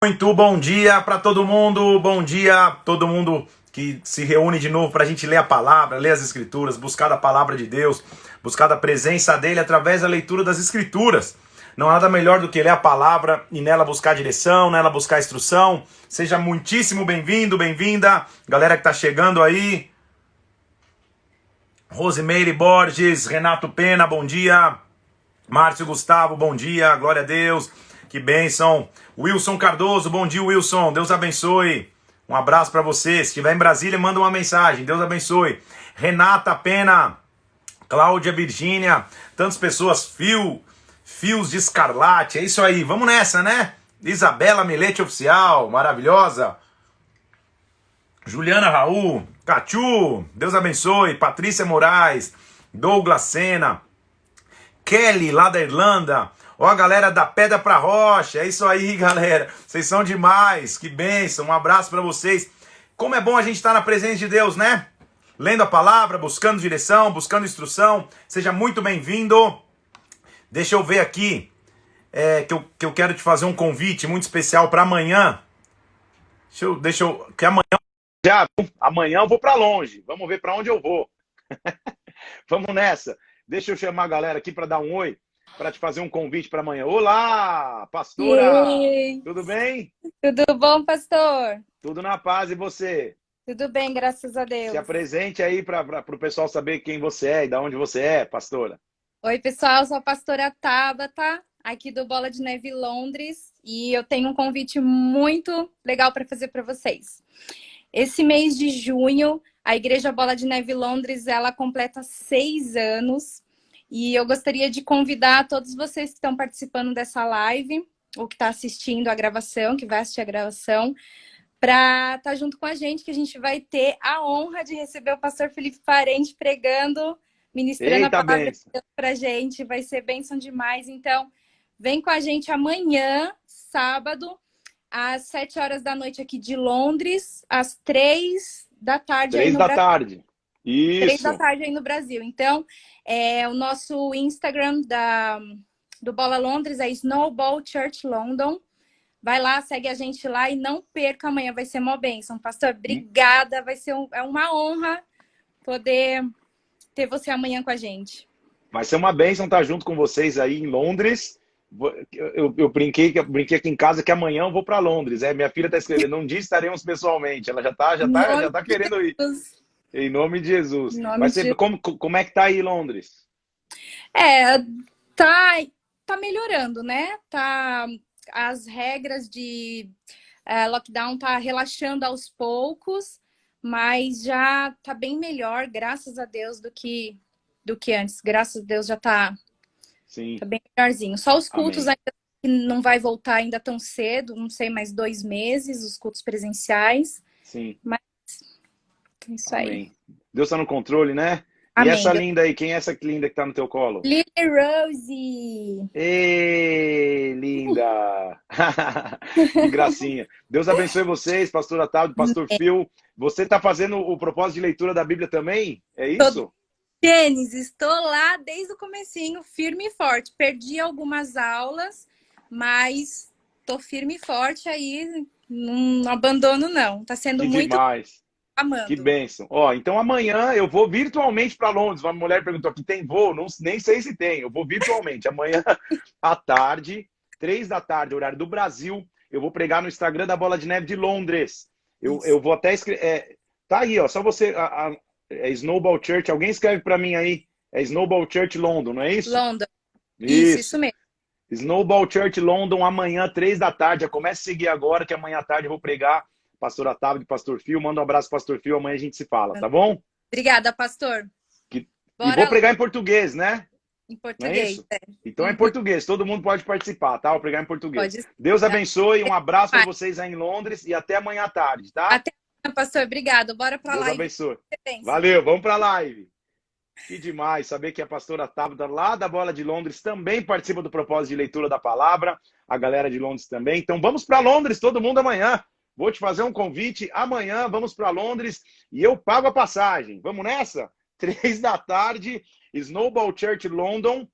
Muito bom dia para todo mundo, bom dia a todo mundo que se reúne de novo para a gente ler a palavra, ler as escrituras, buscar a palavra de Deus, buscar a presença dele através da leitura das escrituras. Não há nada melhor do que ler a palavra e nela buscar direção, nela buscar instrução. Seja muitíssimo bem-vindo, bem-vinda, galera que está chegando aí. Rosimeire Borges, Renato Pena, bom dia. Márcio Gustavo, bom dia, glória a Deus. Que bênção. Wilson Cardoso, bom dia, Wilson. Deus abençoe. Um abraço para você. Se estiver em Brasília, manda uma mensagem. Deus abençoe. Renata Pena, Cláudia Virgínia, tantas pessoas. Fios de Escarlate. É isso aí. Vamos nessa, né? Isabela Melete Oficial, maravilhosa. Juliana Raul, Cachu, Deus abençoe. Patrícia Moraes, Douglas Sena, Kelly, lá da Irlanda. Ó, a galera da Pedra pra Rocha, é isso aí, galera. Vocês são demais, que bênção, um abraço pra vocês. Como é bom a gente estar na presença de Deus, né? Lendo a palavra, buscando direção, buscando instrução. Seja muito bem-vindo. Deixa eu ver aqui, que eu quero te fazer um convite muito especial para amanhã. Que amanhã eu vou pra longe. Vamos ver pra onde eu vou. Vamos nessa. Deixa eu chamar a galera aqui para dar um oi, para te fazer um convite para amanhã. Olá, pastora! Ei, Tudo bem? tudo bom, pastor? Tudo na paz, e você? Tudo bem, graças a Se Deus. apresente aí para o pessoal saber quem você é e de onde você é, pastora. Oi, pessoal, eu sou a pastora Tabata, aqui do Bola de Neve Londres, e eu tenho um convite muito legal para fazer para vocês. Esse mês de junho, a Igreja Bola de Neve Londres, ela completa 6 anos, e eu gostaria de convidar todos vocês que estão participando dessa live, ou que está assistindo a gravação, que vai assistir a gravação, para estar junto com a gente, que a gente vai ter a honra de receber o pastor Felipe Parente pregando, ministrando a Eita, palavra de bênção. Deus para a gente. Vai ser bênção demais. Então, vem com a gente amanhã, sábado, às 7 horas da noite aqui de Londres, às 3 da tarde aí 3 no da Brasil. tarde. 3 da Isso. tarde aí no Brasil. Então, o nosso Instagram do Bola Londres é Snowball Church London. Vai lá, segue a gente lá e não perca amanhã, vai ser mó bênção. Pastor, obrigada, vai ser uma honra poder ter você amanhã com a gente. Vai ser uma bênção estar junto com vocês aí em Londres. Eu brinquei aqui em casa que amanhã eu vou para Londres. Minha filha está escrevendo, um dia estaremos pessoalmente. Ela já Em nome tá de querendo ir. Jesus. Em nome de Jesus. Em nome Vai de ser, Jesus. como é que tá aí Londres? É, tá melhorando, né? As regras de lockdown tá relaxando aos poucos, mas já tá bem melhor, graças a Deus, do que antes. Graças a Deus já tá Sim. bem melhorzinho. Só os cultos Amém. ainda não vai voltar ainda tão cedo, não sei, mais 2 meses, os cultos presenciais. Sim. Mas é isso aí. Amém. Deus está no controle, né? E Amém. essa linda aí, quem é essa linda que tá no teu colo? Lily Rose. Ê, linda! Que gracinha. Deus abençoe vocês, pastor Otávio, pastor Phil. Você está fazendo o propósito de leitura da Bíblia também? É isso? Gênesis, estou lá desde o comecinho, firme e forte. Perdi algumas aulas, mas tô firme e forte aí, não abandono não. Tá sendo Que muito demais. Que amando. bênção. Ó, então amanhã eu vou virtualmente para Londres. Uma mulher perguntou aqui, tem voo? Não, nem sei se tem. Eu vou virtualmente. Amanhã à tarde, 3 da tarde, horário do Brasil, eu vou pregar no Instagram da Bola de Neve de Londres. Eu vou até escrever. Tá aí, ó. Só você. É Snowball Church. Alguém escreve para mim aí. É Snowball Church London, não é isso? London. Isso Isso. mesmo. Snowball Church London, amanhã, 3 da tarde. Já comece a seguir agora, que amanhã à tarde eu vou pregar. Pastor Otávio e pastor Phil. Manda um abraço, pastor Phil. Amanhã a gente se fala, tá bom? Obrigada, pastor. E vou Bora lá, pregar em português, né? em Não é português. isso? Então é em português. Todo mundo pode participar, tá? Vou pregar em português. Pode ser. Deus abençoe. Um abraço para vocês aí em Londres e até amanhã à tarde, tá? Até amanhã, pastor. Obrigado. Bora pra Deus live. abençoe. Valeu. Vamos para a live. Que demais saber que a pastora Tabata, lá da Bola de Londres, também participa do propósito de leitura da palavra. A galera de Londres também. Então vamos para Londres, todo mundo amanhã. Vou te fazer um convite. Amanhã vamos para Londres e eu pago a passagem. Vamos nessa? 3 da tarde, Snowball Church London.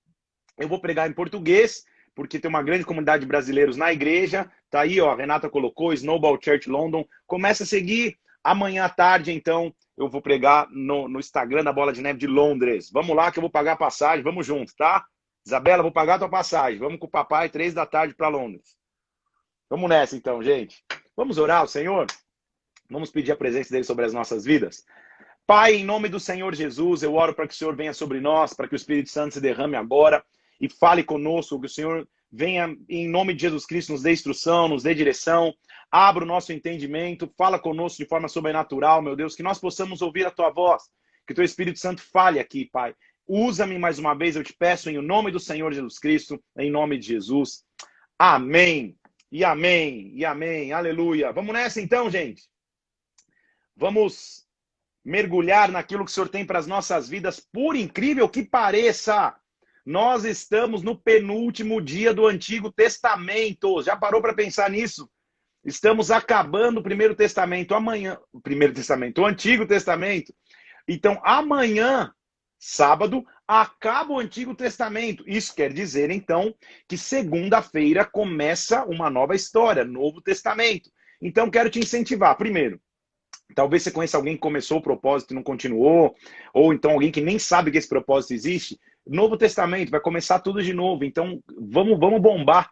Eu vou pregar em português. porque tem uma grande comunidade de brasileiros na igreja. Tá aí, ó, a Renata colocou, Snowball Church London. Começa a seguir. Amanhã à tarde, então, eu vou pregar no Instagram da Bola de Neve de Londres. Vamos lá que eu vou pagar a passagem, vamos junto, tá? Isabela, vou pagar a tua passagem. Vamos com o papai, 3 da tarde para Londres. Vamos nessa então, gente. Vamos orar ao Senhor? Vamos pedir a presença dele sobre as nossas vidas? Pai, em nome do Senhor Jesus, eu oro para que o Senhor venha sobre nós, para que o Espírito Santo se derrame agora e fale conosco, que o Senhor venha, em nome de Jesus Cristo, nos dê instrução, nos dê direção, abra o nosso entendimento, fala conosco de forma sobrenatural, meu Deus, que nós possamos ouvir a Tua voz, que o Teu Espírito Santo fale aqui, Pai. Usa-me mais uma vez, eu te peço, em nome do Senhor Jesus Cristo, em nome de Jesus. Amém. E amém, e amém, aleluia. Vamos nessa então, gente. Vamos mergulhar naquilo que o Senhor tem para as nossas vidas, por incrível que pareça. Nós estamos no penúltimo dia do Antigo Testamento. Já parou para pensar nisso? Estamos acabando o Primeiro Testamento amanhã. O Antigo Testamento. Então, amanhã, sábado, acaba o Antigo Testamento. Isso quer dizer, então, que segunda-feira começa uma nova história, Novo Testamento. Então, quero te incentivar. Primeiro, talvez você conheça alguém que começou o propósito e não continuou, ou então alguém que nem sabe que esse propósito existe. Novo Testamento, vai começar tudo de novo. Então, vamos bombar.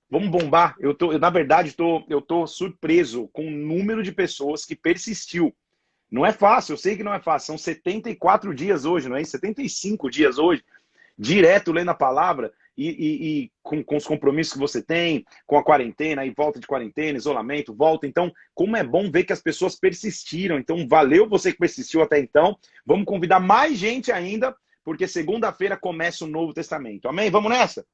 Vamos bombar. Na verdade, eu tô surpreso com o número de pessoas que persistiu. Não é fácil, eu sei que não é fácil. São 74 dias hoje, não é isso? 75 dias hoje, direto lendo a palavra e com os compromissos que você tem, com a quarentena, aí volta de quarentena, isolamento, volta. Então, como é bom ver que as pessoas persistiram. Então, valeu você que persistiu até então. Vamos convidar mais gente ainda, porque segunda-feira começa o Novo Testamento. Amém? Vamos nessa?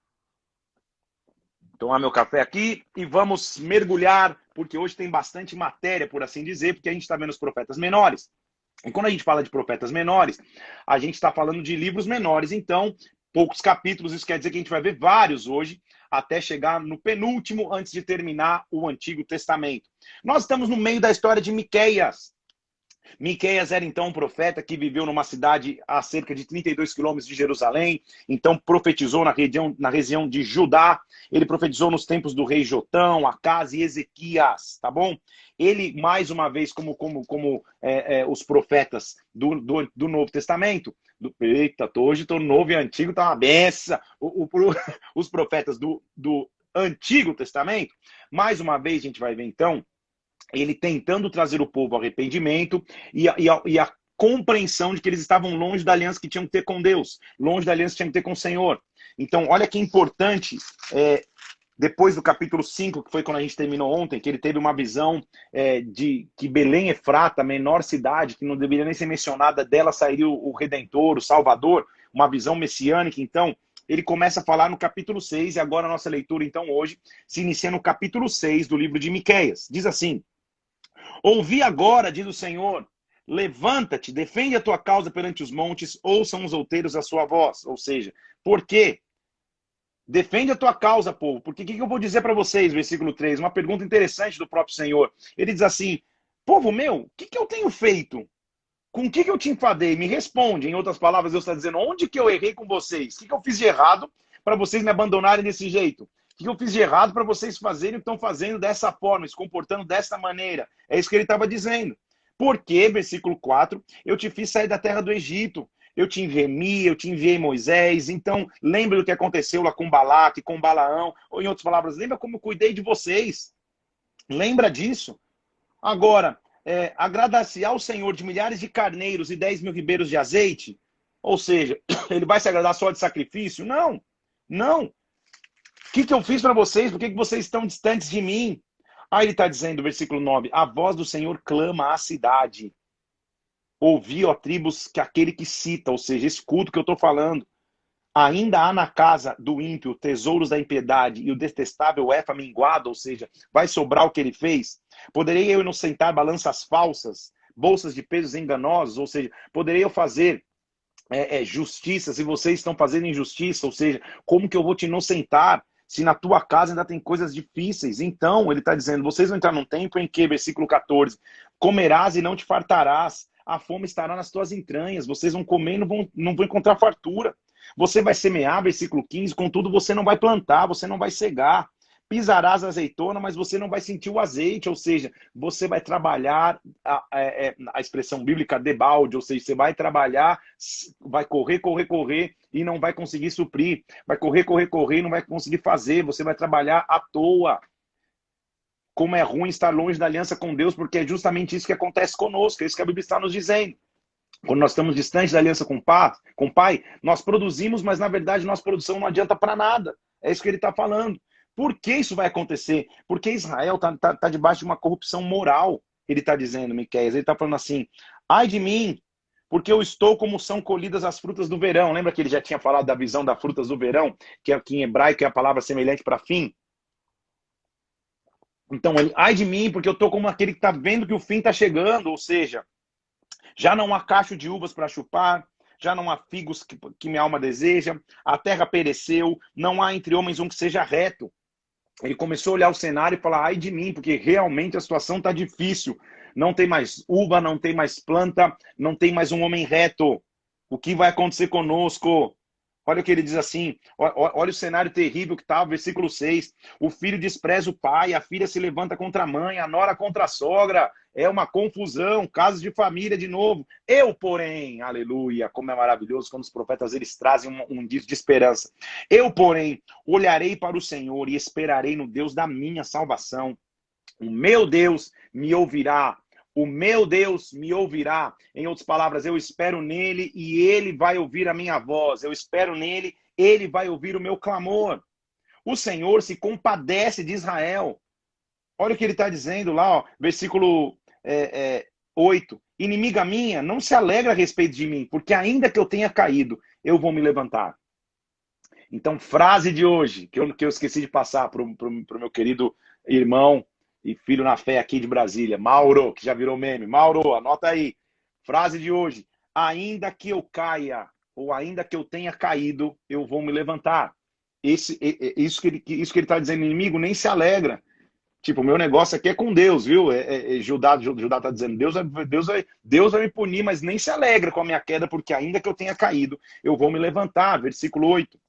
Tomar meu café aqui e vamos mergulhar, porque hoje tem bastante matéria, por assim dizer, porque a gente está vendo os profetas menores. E quando a gente fala de profetas menores, a gente está falando de livros menores, então, poucos capítulos, isso quer dizer que a gente vai ver vários hoje, até chegar no penúltimo, antes de terminar o Antigo Testamento. Nós estamos no meio da história de Miqueias. Miqueias era então um profeta que viveu numa cidade a cerca de 32 quilômetros de Jerusalém, então profetizou na região de Judá, ele profetizou nos tempos do rei Jotão, Acás e Ezequias, tá bom? Ele, mais uma vez, como os profetas do Novo Testamento, hoje estou novo e antigo, tá uma benção, os profetas do Antigo Testamento, mais uma vez a gente vai ver então, ele tentando trazer o povo ao arrependimento e a compreensão de que eles estavam longe da aliança que tinham que ter com Deus, longe da aliança que tinham que ter com o Senhor. Então, olha que importante, depois do capítulo 5, que foi quando a gente terminou ontem, que ele teve uma visão de que Belém Efrata, a menor cidade, que não deveria nem ser mencionada, dela sairia o Redentor, o Salvador, uma visão messiânica. Então, ele começa a falar no capítulo 6, e agora a nossa leitura, então, hoje, se inicia no capítulo 6 do livro de Miqueias. Diz assim: ouvi agora, diz o Senhor, levanta-te, defende a tua causa perante os montes, ouçam os outeiros a sua voz. Ou seja, por quê? Defende a tua causa, povo. Porque o que eu vou dizer para vocês, versículo 3, uma pergunta interessante do próprio Senhor. Ele diz assim: povo meu, o que eu tenho feito? Com o que eu te enfadei? Me responde. Em outras palavras, Deus está dizendo, onde que eu errei com vocês? O que eu fiz de errado para vocês me abandonarem desse jeito? O que eu fiz de errado para vocês fazerem o que estão fazendo dessa forma, se comportando dessa maneira? É isso que ele estava dizendo. Porque, versículo 4, eu te fiz sair da terra do Egito. Eu te remi, eu te enviei Moisés. Então, lembra do que aconteceu lá com Balaque, com Balaão. Ou, em outras palavras, lembra como eu cuidei de vocês. Lembra disso. Agora, agradar-se ao Senhor de milhares de carneiros e 10 mil ribeiros de azeite? Ou seja, ele vai se agradar só de sacrifício? Não, não. O que eu fiz para vocês? Por que vocês estão distantes de mim? Aí ele está dizendo, versículo 9, a voz do Senhor clama à cidade. Ouvi, ó tribos, que aquele que cita, ou seja, escuta o que eu estou falando. Ainda há na casa do ímpio tesouros da impiedade e o detestável éfa minguado, ou seja, vai sobrar o que ele fez? Poderei eu inocentar balanças falsas, bolsas de pesos enganosos, ou seja, poderei eu fazer justiça se vocês estão fazendo injustiça, ou seja, como que eu vou te inocentar se na tua casa ainda tem coisas difíceis? Então, ele está dizendo, vocês vão entrar num tempo em que, versículo 14, comerás e não te fartarás, a fome estará nas tuas entranhas, vocês vão comer e não vão encontrar fartura. Você vai semear, versículo 15, contudo você não vai plantar, você não vai cegar. Pisarás a azeitona, mas você não vai sentir o azeite, ou seja, você vai trabalhar a expressão bíblica debalde, ou seja, você vai trabalhar, vai correr, correr, correr e não vai conseguir suprir, vai correr, correr, correr e não vai conseguir fazer, você vai trabalhar à toa. Como é ruim estar longe da aliança com Deus, porque é justamente isso que acontece conosco, é isso que a Bíblia está nos dizendo. Quando nós estamos distantes da aliança com o Pai, nós produzimos, mas na verdade nossa produção não adianta para nada. É isso que ele está falando. Por que isso vai acontecer? Porque Israel está debaixo de uma corrupção moral, ele está dizendo, Miqueias. Ele está falando assim, ai de mim, porque eu estou como são colhidas as frutas do verão. Lembra que ele já tinha falado da visão das frutas do verão? Que aqui em hebraico é a palavra semelhante para fim? Então, ai de mim, porque eu estou como aquele que está vendo que o fim está chegando, ou seja, já não há cacho de uvas para chupar, já não há figos que minha alma deseja, a terra pereceu, não há entre homens um que seja reto. Ele começou a olhar o cenário e falar, ai de mim, porque realmente a situação está difícil. Não tem mais uva, não tem mais planta, não tem mais um homem reto. O que vai acontecer conosco? Olha o que ele diz assim, olha o cenário terrível que está, versículo 6. O filho despreza o pai, a filha se levanta contra a mãe, a nora contra a sogra. É uma confusão, casos de família de novo. Eu, porém, aleluia, como é maravilhoso quando os profetas eles trazem um disco de esperança. Eu, porém, olharei para o Senhor e esperarei no Deus da minha salvação. O meu Deus me ouvirá. O meu Deus me ouvirá. Em outras palavras, eu espero nele e ele vai ouvir a minha voz. Eu espero nele, ele vai ouvir o meu clamor. O Senhor se compadece de Israel. Olha o que ele está dizendo lá, ó, versículo 8. Inimiga minha, não se alegra a respeito de mim, porque ainda que eu tenha caído, eu vou me levantar. Então, frase de hoje, que eu esqueci de passar para o meu querido irmão e filho na fé aqui de Brasília, Mauro, que já virou meme. Mauro, anota aí. Frase de hoje. Ainda que eu caia, ou ainda que eu tenha caído, eu vou me levantar. Isso que ele está dizendo, inimigo, nem se alegra. Tipo, o meu negócio aqui é com Deus, viu? Judá está dizendo, Deus vai me punir, mas nem se alegra com a minha queda, porque ainda que eu tenha caído, eu vou me levantar. Versículo 8.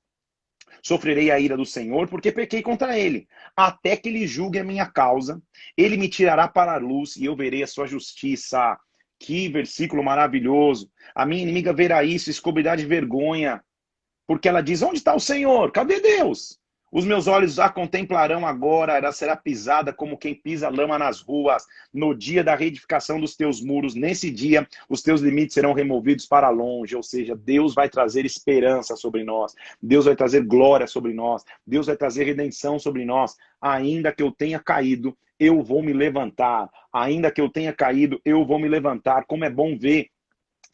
Sofrerei a ira do Senhor, porque pequei contra ele. Até que ele julgue a minha causa, ele me tirará para a luz e eu verei a sua justiça. Que versículo maravilhoso. A minha inimiga verá isso, escobrirá de vergonha. Porque ela diz, onde está o Senhor? Cadê Deus? Os meus olhos a contemplarão agora, ela será pisada como quem pisa lama nas ruas. No dia da reedificação dos teus muros, nesse dia, os teus limites serão removidos para longe. Ou seja, Deus vai trazer esperança sobre nós. Deus vai trazer glória sobre nós. Deus vai trazer redenção sobre nós. Ainda que eu tenha caído, eu vou me levantar. Ainda que eu tenha caído, eu vou me levantar. Como é bom ver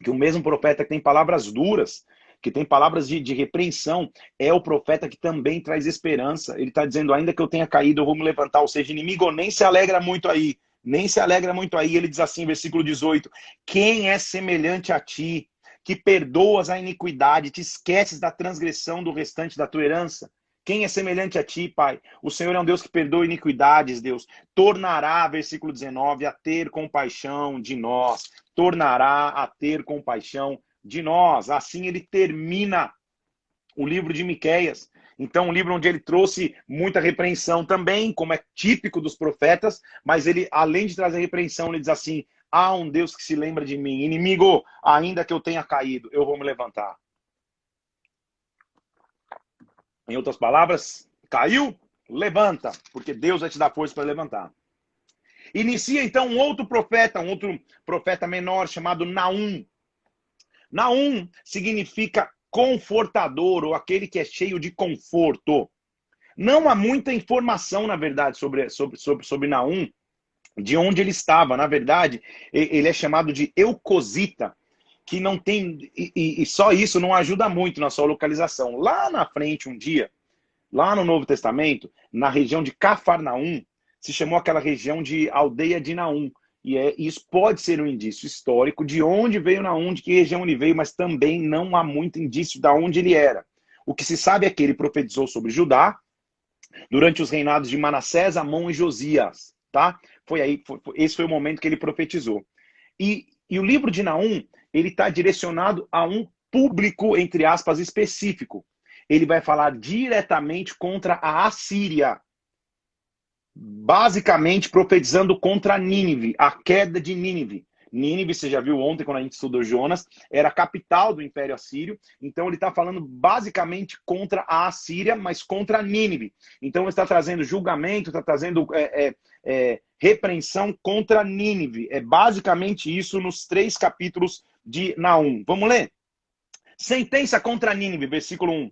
que o mesmo profeta que tem palavras duras, que tem palavras de repreensão, é o profeta que também traz esperança. Ele está dizendo, ainda que eu tenha caído, eu vou me levantar. Ou seja, inimigo nem se alegra muito aí. Nem se alegra muito aí. Ele diz assim, versículo 18, quem é semelhante a ti, que perdoas a iniquidade, te esqueces da transgressão do restante da tua herança? Quem é semelhante a ti, Pai? O Senhor é um Deus que perdoa iniquidades, Deus. Tornará, versículo 19, a ter compaixão de nós. Tornará a ter compaixão de nós. Assim ele termina o livro de Miqueias. Então, um livro onde ele trouxe muita repreensão também, como é típico dos profetas, mas ele, além de trazer repreensão, ele diz assim, há um Deus que se lembra de mim. Inimigo, ainda que eu tenha caído, eu vou me levantar. Em outras palavras, caiu, levanta, porque Deus vai te dar força para levantar. Inicia então um outro profeta menor chamado Naum. Naum significa confortador, ou aquele que é cheio de conforto. Não há muita informação, na verdade, sobre Naum, de onde ele estava. Na verdade, ele é chamado de Eucosita, que não tem... E só isso não ajuda muito na sua localização. Lá na frente, um dia, lá no Novo Testamento, na região de Cafarnaum, se chamou aquela região de aldeia de Naum. E isso pode ser um indício histórico de onde veio Naum, de que região ele veio, mas também não há muito indício de onde ele era. O que se sabe é que ele profetizou sobre Judá durante os reinados de Manassés, Amon e Josias. Tá? Esse foi o momento que ele profetizou. E o livro de Naum, ele está direcionado a um público, entre aspas, específico. Ele vai falar diretamente contra a Assíria, basicamente profetizando contra Nínive, a queda de Nínive. Nínive, você já viu ontem quando a gente estudou Jonas, era a capital do Império Assírio. Então ele está falando basicamente contra a Assíria, mas contra Nínive. Então ele está trazendo julgamento, está trazendo repreensão contra Nínive. É basicamente isso nos 3 capítulos de Naum. Vamos ler? Sentença contra Nínive, versículo 1.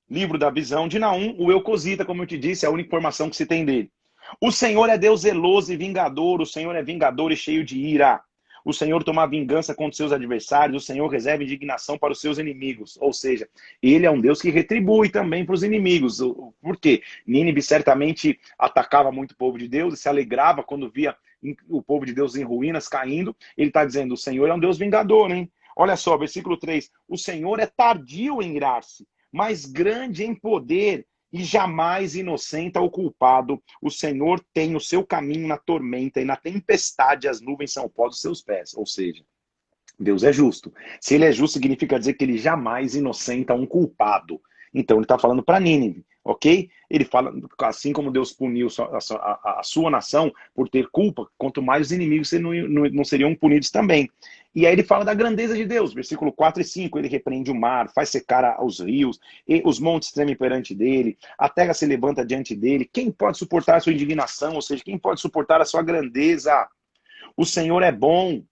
Livro da visão de Naum, o Eucosita, como eu te disse, é a única informação que se tem dele. O Senhor é Deus zeloso e vingador, o Senhor é vingador e cheio de ira. O Senhor toma vingança contra os seus adversários, o Senhor reserva indignação para os seus inimigos. Ou seja, ele é um Deus que retribui também para os inimigos. Por quê? Nínive certamente atacava muito o povo de Deus e se alegrava quando via o povo de Deus em ruínas, caindo. Ele está dizendo, o Senhor é um Deus vingador, hein? Olha só, versículo 3. O Senhor é tardio em irar-se, mas grande em poder e jamais inocenta o culpado. O Senhor tem o seu caminho na tormenta e na tempestade as nuvens são o pó dos seus pés. Ou seja, Deus é justo. Se ele é justo, significa dizer que ele jamais inocenta um culpado. Então ele está falando para Nínive, ok? Ele fala, assim como Deus puniu a sua nação por ter culpa, quanto mais os inimigos não seriam punidos também. E aí ele fala da grandeza de Deus, versículo 4 e 5, ele repreende o mar, faz secar os rios, e os montes tremem perante dele, a terra se levanta diante dele. Quem pode suportar a sua indignação? Ou seja, quem pode suportar a sua grandeza? O Senhor é bom.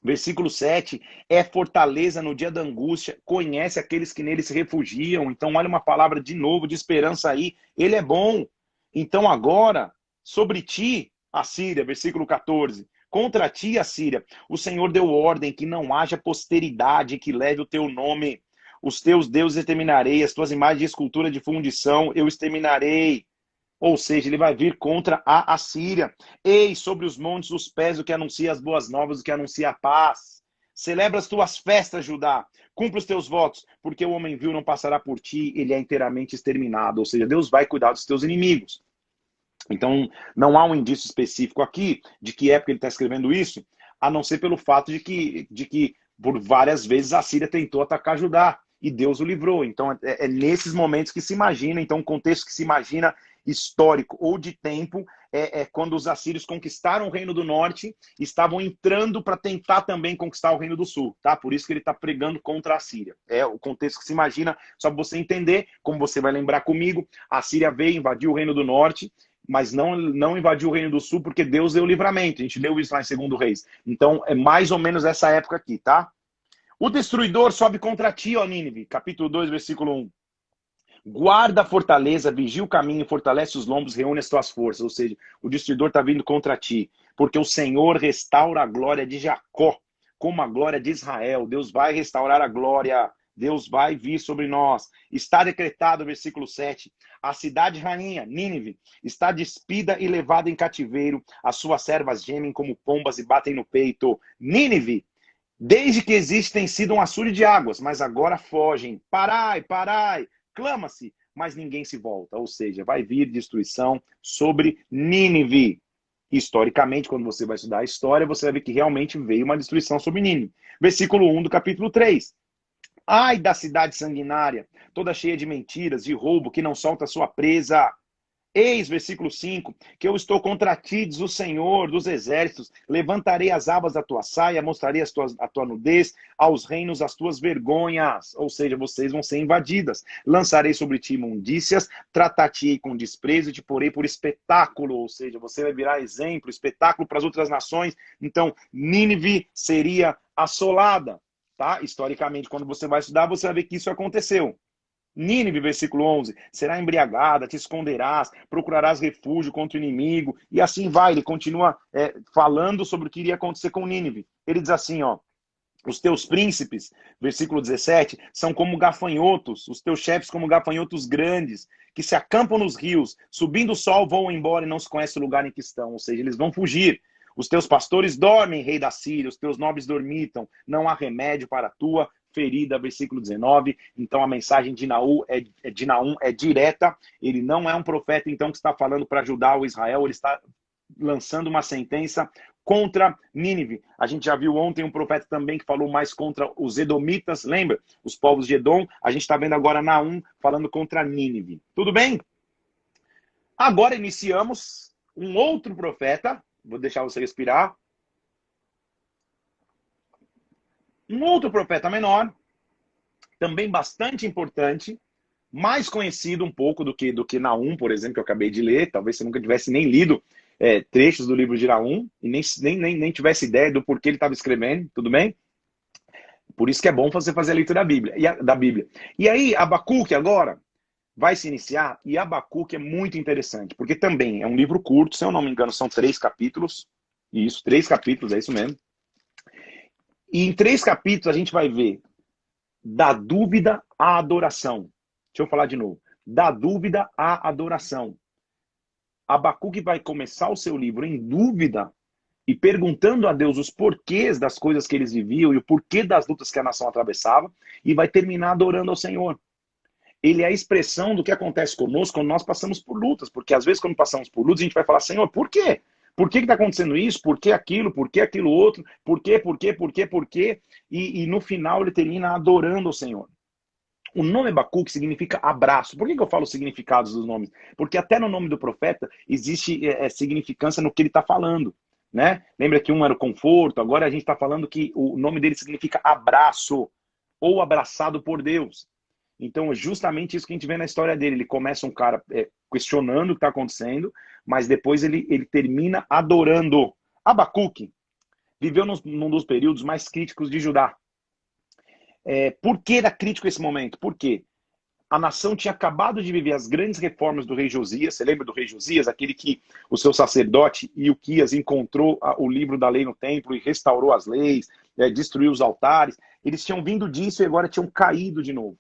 Versículo 7, é fortaleza no dia da angústia, conhece aqueles que nele se refugiam. Então olha uma palavra de novo, de esperança aí, ele é bom. Então agora, sobre ti, Assíria, versículo 14, contra ti, Assíria, o Senhor deu ordem que não haja posteridade que leve o teu nome. Os teus deuses exterminarei, as tuas imagens de escultura de fundição eu exterminarei. Ou seja, ele vai vir contra a Assíria. Eis sobre os montes os pés do que anuncia as boas novas, do que anuncia a paz. Celebra as tuas festas, Judá. Cumpre os teus votos, porque o homem vil não passará por ti, ele é inteiramente exterminado. Ou seja, Deus vai cuidar dos teus inimigos. Então, não há um indício específico aqui de que época ele está escrevendo isso, a não ser pelo fato de que por várias vezes a Síria tentou atacar Judá e Deus o livrou. Então, é nesses momentos que se imagina, então o contexto que se imagina histórico ou de tempo é quando os assírios conquistaram o Reino do Norte, estavam entrando para tentar também conquistar o Reino do Sul, tá? Por isso que ele está pregando contra a Síria. É o contexto que se imagina, só para você entender, como você vai lembrar comigo, a Síria veio, invadiu o Reino do Norte, mas não invadiu o Reino do Sul porque Deus deu o livramento. A gente leu isso lá em 2 Reis. Então, é mais ou menos essa época aqui, tá? O destruidor sobe contra ti, ó Nínive, capítulo 2, versículo 1. Guarda a fortaleza, vigia o caminho, fortalece os lombos, reúne as tuas forças. Ou seja, o destruidor está vindo contra ti. Porque o Senhor restaura a glória de Jacó, como a glória de Israel. Deus vai restaurar a glória. Deus vai vir sobre nós. Está decretado, versículo 7. A cidade rainha, Nínive, está despida e levada em cativeiro. As suas servas gemem como pombas e batem no peito. Nínive, desde que existe, tem sido um açude de águas, mas agora fogem. Parai, parai. Clama-se, mas ninguém se volta. Ou seja, vai vir destruição sobre Nínive. Historicamente, quando você vai estudar a história, você vai ver que realmente veio uma destruição sobre Nínive. Versículo 1 do capítulo 3. Ai da cidade sanguinária, toda cheia de mentiras, de roubo, que não solta sua presa. Eis, versículo 5, que eu estou contra ti, diz o Senhor dos exércitos, levantarei as abas da tua saia, mostrarei a tua nudez, aos reinos as tuas vergonhas, ou seja, vocês vão ser invadidas. Lançarei sobre ti imundícias, tratar-te-ei com desprezo e te porei por espetáculo, ou seja, você vai virar exemplo, espetáculo para as outras nações. Então, Nínive seria assolada, tá? Historicamente, quando você vai estudar, você vai ver que isso aconteceu. Nínive, versículo 11, será embriagada, te esconderás, procurarás refúgio contra o inimigo, e assim vai. Ele continua falando sobre o que iria acontecer com Nínive. Ele diz assim, ó, os teus príncipes, versículo 17, são como gafanhotos, os teus chefes como gafanhotos grandes, que se acampam nos rios, subindo o sol, voam embora e não se conhece o lugar em que estão, ou seja, eles vão fugir. Os teus pastores dormem, rei da Síria, os teus nobres dormitam, não há remédio para a tua ferida, versículo 19. Então a mensagem de Naum é direta. Ele não é um profeta então que está falando para Judá ou Israel, ele está lançando uma sentença contra Nínive. A gente já viu ontem um profeta também que falou mais contra os edomitas, lembra? Os povos de Edom. A gente está vendo agora Naum falando contra Nínive. Tudo bem? Agora iniciamos um outro profeta. Vou deixar você respirar. Um outro profeta menor, também bastante importante, mais conhecido um pouco do que Naum, por exemplo, que eu acabei de ler. Talvez você nunca tivesse nem lido trechos do livro de Naum e nem tivesse ideia do porquê ele estava escrevendo, tudo bem? Por isso que é bom você fazer a leitura da Bíblia. E aí, Abacuque agora vai se iniciar, e Abacuque é muito interessante, porque também é um livro curto, se eu não me engano, são 3 capítulos. Isso, 3 capítulos, é isso mesmo. E em 3 capítulos a gente vai ver da dúvida à adoração. Deixa eu falar de novo. Da dúvida à adoração. Abacuque vai começar o seu livro em dúvida e perguntando a Deus os porquês das coisas que eles viviam e o porquê das lutas que a nação atravessava, e vai terminar adorando ao Senhor. Ele é a expressão do que acontece conosco quando nós passamos por lutas, porque às vezes quando passamos por lutas a gente vai falar: Senhor, por quê? Por que está acontecendo isso? Por que aquilo? Por que aquilo outro? Por quê? E no final ele termina adorando ao Senhor. O nome Abacuque significa abraço. Por que eu falo os significados dos nomes? Porque até no nome do profeta existe significância no que ele está falando. Né? Lembra que um era o conforto, agora a gente está falando que o nome dele significa abraço, ou abraçado por Deus. Então é justamente isso que a gente vê na história dele. Ele começa um cara questionando o que está acontecendo, mas depois ele termina adorando. Abacuque viveu num dos períodos mais críticos de Judá. Por que era crítico esse momento? Porque a nação tinha acabado de viver as grandes reformas do rei Josias. Você lembra do rei Josias? Aquele que o seu sacerdote Ilquias encontrou o livro da lei no templo e restaurou as leis, destruiu os altares. Eles tinham vindo disso e agora tinham caído de novo.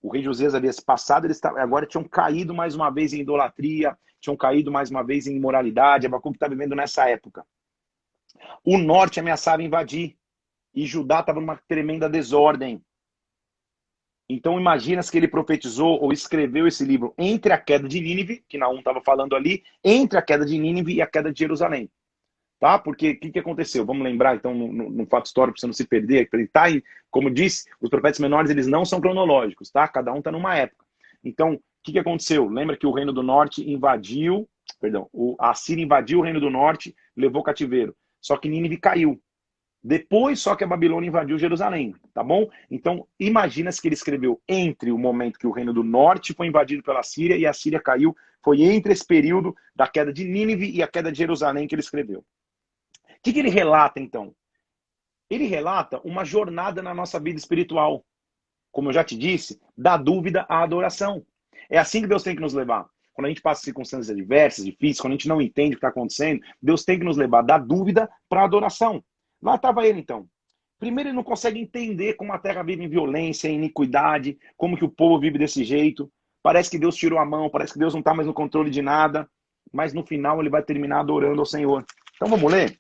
O rei Josias havia se passado, agora tinham caído mais uma vez em idolatria, tinham caído mais uma vez em imoralidade. Abacuque está vivendo nessa época. O norte ameaçava invadir e Judá estava numa tremenda desordem. Então imagina se que ele profetizou ou escreveu esse livro entre a queda de Nínive, que Naum estava falando ali, entre a queda de Nínive e a queda de Jerusalém. Tá? Porque o que aconteceu? Vamos lembrar então no fato histórico para você não se perder. Como disse, os profetas menores eles não são cronológicos, tá? Cada um está numa época. Então, o que aconteceu? Lembra que o reino do norte a Síria invadiu o reino do norte, levou cativeiro. Só que Nínive caiu. Depois só que a Babilônia invadiu Jerusalém, tá bom? Então, imagina-se que ele escreveu entre o momento que o reino do norte foi invadido pela Síria e a Síria caiu, foi entre esse período da queda de Nínive e a queda de Jerusalém que ele escreveu. O que ele relata, então? Ele relata uma jornada na nossa vida espiritual. Como eu já te disse, da dúvida à adoração. É assim que Deus tem que nos levar. Quando a gente passa circunstâncias adversas, difíceis, quando a gente não entende o que está acontecendo, Deus tem que nos levar da dúvida para a adoração. Lá estava ele, então. Primeiro, ele não consegue entender como a terra vive em violência, em iniquidade, como que o povo vive desse jeito. Parece que Deus tirou a mão, parece que Deus não está mais no controle de nada. Mas no final ele vai terminar adorando ao Senhor. Então vamos ler?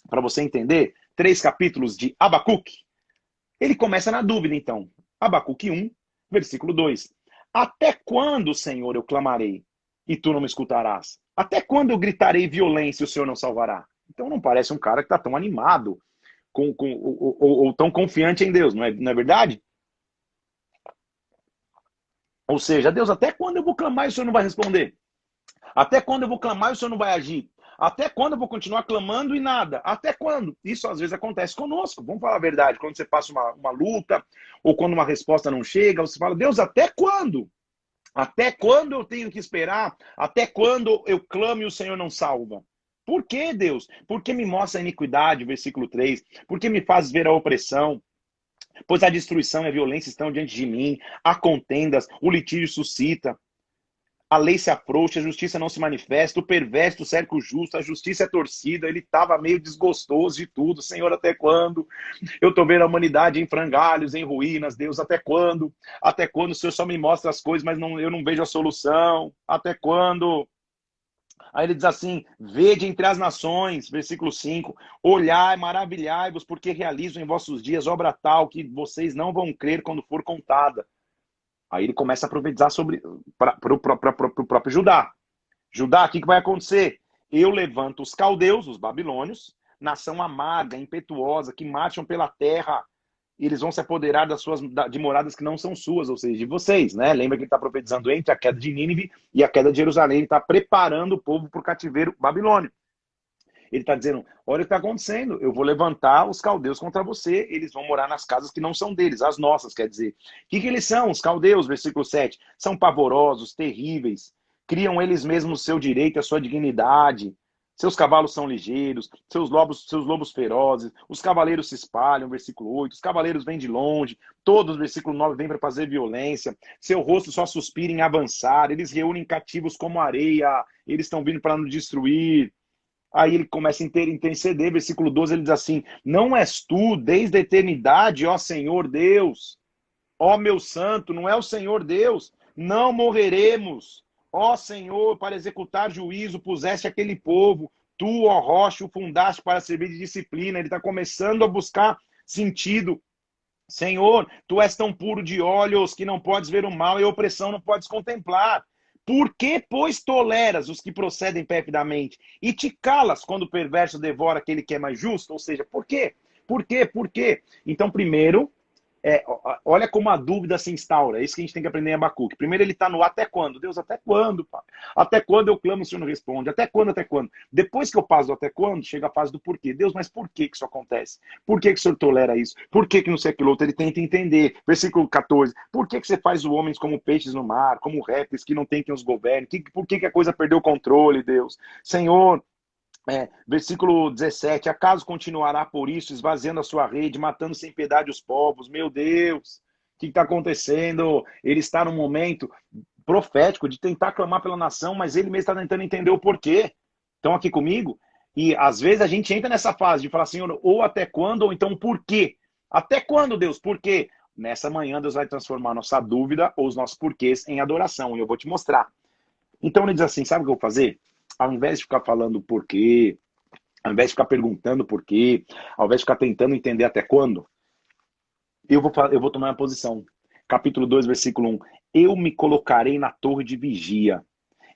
Para você entender, 3 capítulos de Abacuque. Ele começa na dúvida, então. Abacuque 1, versículo 2. Até quando, Senhor, eu clamarei e tu não me escutarás? Até quando eu gritarei violência e o Senhor não salvará? Então não parece um cara que está tão animado ou tão confiante em Deus, não é verdade? Ou seja, Deus, até quando eu vou clamar e o Senhor não vai responder? Até quando eu vou clamar e o Senhor não vai agir? Até quando eu vou continuar clamando e nada? Até quando? Isso às vezes acontece conosco. Vamos falar a verdade. Quando você passa uma luta, ou quando uma resposta não chega, você fala: Deus, até quando? Até quando eu tenho que esperar? Até quando eu clamo e o Senhor não salva? Por que, Deus? Porque me mostra a iniquidade, versículo 3. Porque me faz ver a opressão. Pois a destruição e a violência estão diante de mim. Há contendas, o litígio suscita. A lei se afrouxa, a justiça não se manifesta, o perverso cerca o justo, a justiça é torcida. Ele estava meio desgostoso de tudo. Senhor, até quando? Eu estou vendo a humanidade em frangalhos, em ruínas. Deus, até quando? Até quando o Senhor só me mostra as coisas, mas eu não vejo a solução? Até quando? Aí ele diz assim: vede entre as nações, versículo 5, olhai, maravilhai-vos, porque realizo em vossos dias obra tal que vocês não vão crer quando for contada. Aí ele começa a profetizar para o próprio Judá. Judá, o que vai acontecer? Eu levanto os caldeus, os babilônios, nação amarga, impetuosa, que marcham pela terra. Eles vão se apoderar de moradas que não são suas, ou seja, de vocês, né? Lembra que ele está profetizando entre a queda de Nínive e a queda de Jerusalém. Ele está preparando o povo para o cativeiro babilônio. Ele está dizendo, olha o que está acontecendo, eu vou levantar os caldeus contra você, eles vão morar nas casas que não são deles, as nossas, quer dizer. O que eles são? Os caldeus, versículo 7, são pavorosos, terríveis, criam eles mesmos o seu direito, a sua dignidade, seus cavalos são ligeiros, seus lobos ferozes, os cavaleiros se espalham, versículo 8, os cavaleiros vêm de longe, todos, versículo 9, vêm para fazer violência, seu rosto só suspira em avançar, eles reúnem cativos como areia, eles estão vindo para nos destruir. Aí ele começa a interceder, versículo 12, ele diz assim, não és tu, desde a eternidade, ó Senhor Deus, ó meu santo, não é o Senhor Deus, não morreremos, ó Senhor, para executar juízo, puseste aquele povo, tu, ó rocha, o fundaste para servir de disciplina, ele está começando a buscar sentido. Senhor, tu és tão puro de olhos que não podes ver o mal e a opressão não podes contemplar. Por que, pois, toleras os que procedem perfidamente e te calas quando o perverso devora aquele que é mais justo? Ou seja, por quê? Por quê? Por quê? Então, primeiro, olha como a dúvida se instaura. É isso que a gente tem que aprender em Abacuque. Primeiro ele está no até quando. Deus, até quando, pai? Até quando eu clamo, o Senhor não responde? Até quando, até quando? Depois que eu passo do até quando, chega a fase do porquê. Deus, mas por que isso acontece? Por que o Senhor tolera isso? Por que não sei aquilo outro? Ele tenta entender. Versículo 14. Por que você faz os homens como peixes no mar, como répteis que não tem quem os governe? Por que a coisa perdeu o controle, Deus? Senhor, versículo 17, acaso continuará por isso, esvaziando a sua rede, matando sem piedade os povos? Meu Deus, o que está acontecendo? Ele está num momento profético de tentar clamar pela nação, mas ele mesmo está tentando entender o porquê. Estão aqui comigo? E às vezes a gente entra nessa fase de falar, Senhor, ou até quando, ou então por quê? Até quando, Deus? Por quê? Nessa manhã Deus vai transformar nossa dúvida ou os nossos porquês em adoração, e eu vou te mostrar. Então ele diz assim, sabe o que eu vou fazer? Ao invés de ficar falando por quê, ao invés de ficar perguntando por quê, ao invés de ficar tentando entender até quando, eu vou tomar uma posição. Capítulo 2, versículo 1. Eu me colocarei na torre de vigia.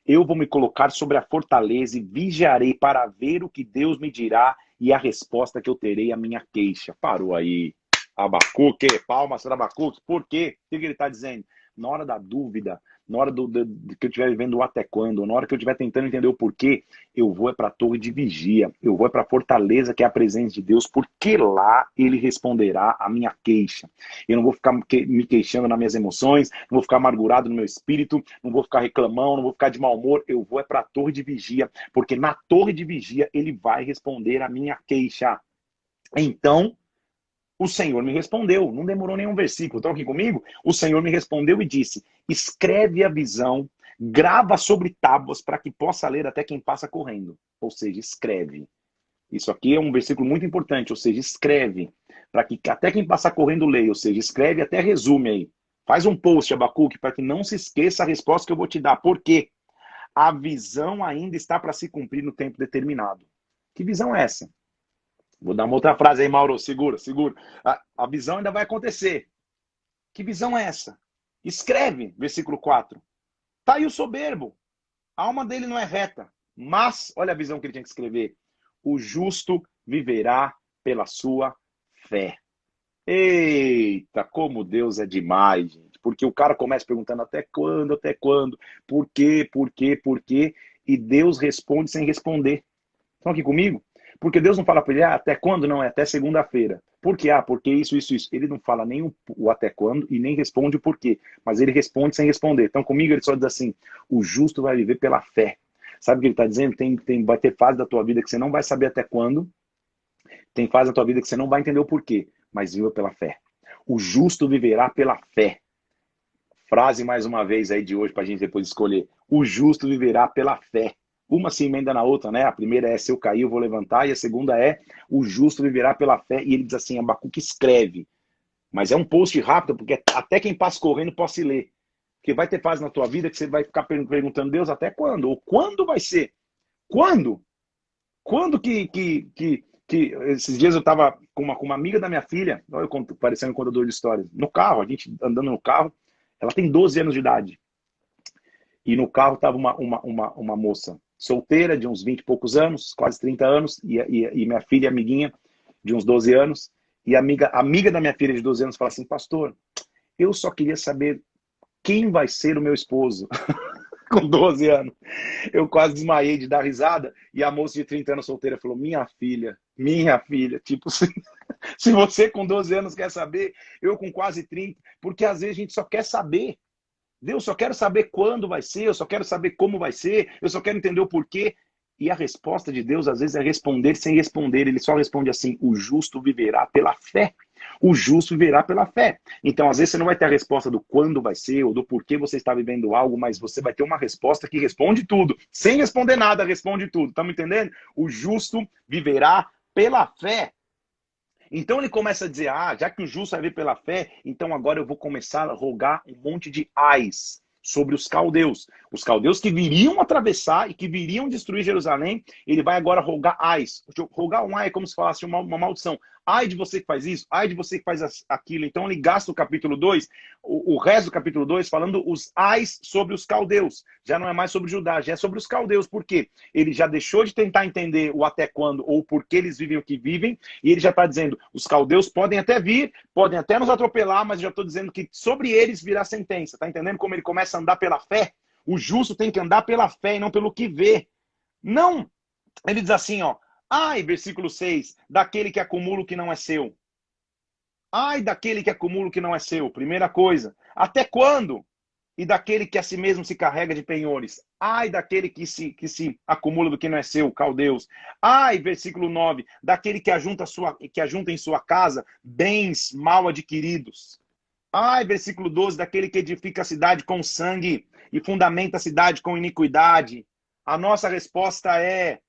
Eu vou me colocar sobre a fortaleza e vigiarei para ver o que Deus me dirá e a resposta que eu terei à minha queixa. Parou aí. Abacuque, palmas para Abacuque. Por quê? O que ele está dizendo? Na hora da dúvida, na hora que eu estiver vivendo o até quando, na hora que eu estiver tentando entender o porquê, eu vou para a torre de vigia, eu vou para a fortaleza que é a presença de Deus, porque lá ele responderá a minha queixa. Eu não vou ficar me queixando nas minhas emoções, não vou ficar amargurado no meu espírito, não vou ficar reclamando, não vou ficar de mau humor, eu vou para a torre de vigia, porque na torre de vigia ele vai responder a minha queixa. Então, o Senhor me respondeu, não demorou nenhum versículo, estão aqui comigo? O Senhor me respondeu e disse, escreve a visão, grava sobre tábuas para que possa ler até quem passa correndo. Ou seja, escreve. Isso aqui é um versículo muito importante, ou seja, escreve, para que até quem passa correndo leia, ou seja, escreve até resume aí. Faz um post, Abacuque, para que não se esqueça a resposta que eu vou te dar. Por quê? A visão ainda está para se cumprir no tempo determinado. Que visão é essa? Vou dar uma outra frase aí, Mauro. Segura, segura. A visão ainda vai acontecer. Que visão é essa? Escreve, versículo 4. Tá aí o soberbo. A alma dele não é reta. Mas, olha a visão que ele tinha que escrever. O justo viverá pela sua fé. Eita, como Deus é demais, gente. Porque o cara começa perguntando até quando, por quê, por quê, por quê. E Deus responde sem responder. Estão aqui comigo? Porque Deus não fala para ele, até quando? Não, é até segunda-feira. Por quê? Porque isso. Ele não fala nem o até quando e nem responde o porquê. Mas ele responde sem responder. Então comigo ele só diz assim, o justo vai viver pela fé. Sabe o que ele está dizendo? Vai ter fase da tua vida que você não vai saber até quando. Tem fase da tua vida que você não vai entender o porquê. Mas viva pela fé. O justo viverá pela fé. Frase mais uma vez aí de hoje para a gente depois escolher. O justo viverá pela fé. Uma se emenda na outra, né? A primeira é, se eu cair, eu vou levantar. E a segunda é, o justo viverá pela fé. E ele diz assim, Abacuque escreve. Mas é um post rápido, porque até quem passa correndo possa ler. Porque vai ter fase na tua vida que você vai ficar perguntando, Deus, até quando? Ou quando vai ser? Quando? Quando que esses dias eu estava com uma amiga da minha filha, olha eu parecendo um contador de histórias, no carro, a gente andando no carro, ela tem 12 anos de idade. E no carro estava uma moça. solteira, de uns 20 e poucos anos, quase 30 anos, e minha filha, amiguinha, de uns 12 anos, e a amiga da minha filha de 12 anos fala assim, pastor, eu só queria saber quem vai ser o meu esposo. Com 12 anos. Eu quase desmaiei de dar risada, e a moça de 30 anos solteira falou, minha filha, tipo, se você com 12 anos quer saber, eu com quase 30, porque às vezes a gente só quer saber. Deus, só quero saber quando vai ser, eu só quero saber como vai ser, eu só quero entender o porquê. E a resposta de Deus, às vezes, é responder sem responder. Ele só responde assim, o justo viverá pela fé. O justo viverá pela fé. Então, às vezes, você não vai ter a resposta do quando vai ser, ou do porquê você está vivendo algo, mas você vai ter uma resposta que responde tudo. Sem responder nada, responde tudo. Estamos entendendo? O justo viverá pela fé. Então ele começa a dizer, já que o justo vai vir pela fé, então agora eu vou começar a rogar um monte de ais sobre os caldeus. Os caldeus que viriam atravessar e que viriam destruir Jerusalém, ele vai agora rogar ais. Rogar um ai é como se falasse uma maldição. Ai de você que faz isso, ai de você que faz aquilo. Então ele gasta o capítulo 2, o resto do capítulo 2, falando os ais sobre os caldeus. Já não é mais sobre Judá, já é sobre os caldeus. Por quê? Ele já deixou de tentar entender o até quando ou por que eles vivem o que vivem, e ele já está dizendo, os caldeus podem até vir, podem até nos atropelar, mas já estou dizendo que sobre eles virá sentença. Está entendendo como ele começa a andar pela fé? O justo tem que andar pela fé e não pelo que vê. Não! Ele diz assim, ai, versículo 6, daquele que acumula o que não é seu. Ai, daquele que acumula o que não é seu. Primeira coisa. Até quando? E daquele que a si mesmo se carrega de penhores. Ai, daquele que se acumula do que não é seu, caldeus. Ai, versículo 9, daquele que ajunta em sua casa bens mal adquiridos. Ai, versículo 12, daquele que edifica a cidade com sangue e fundamenta a cidade com iniquidade. A nossa resposta é,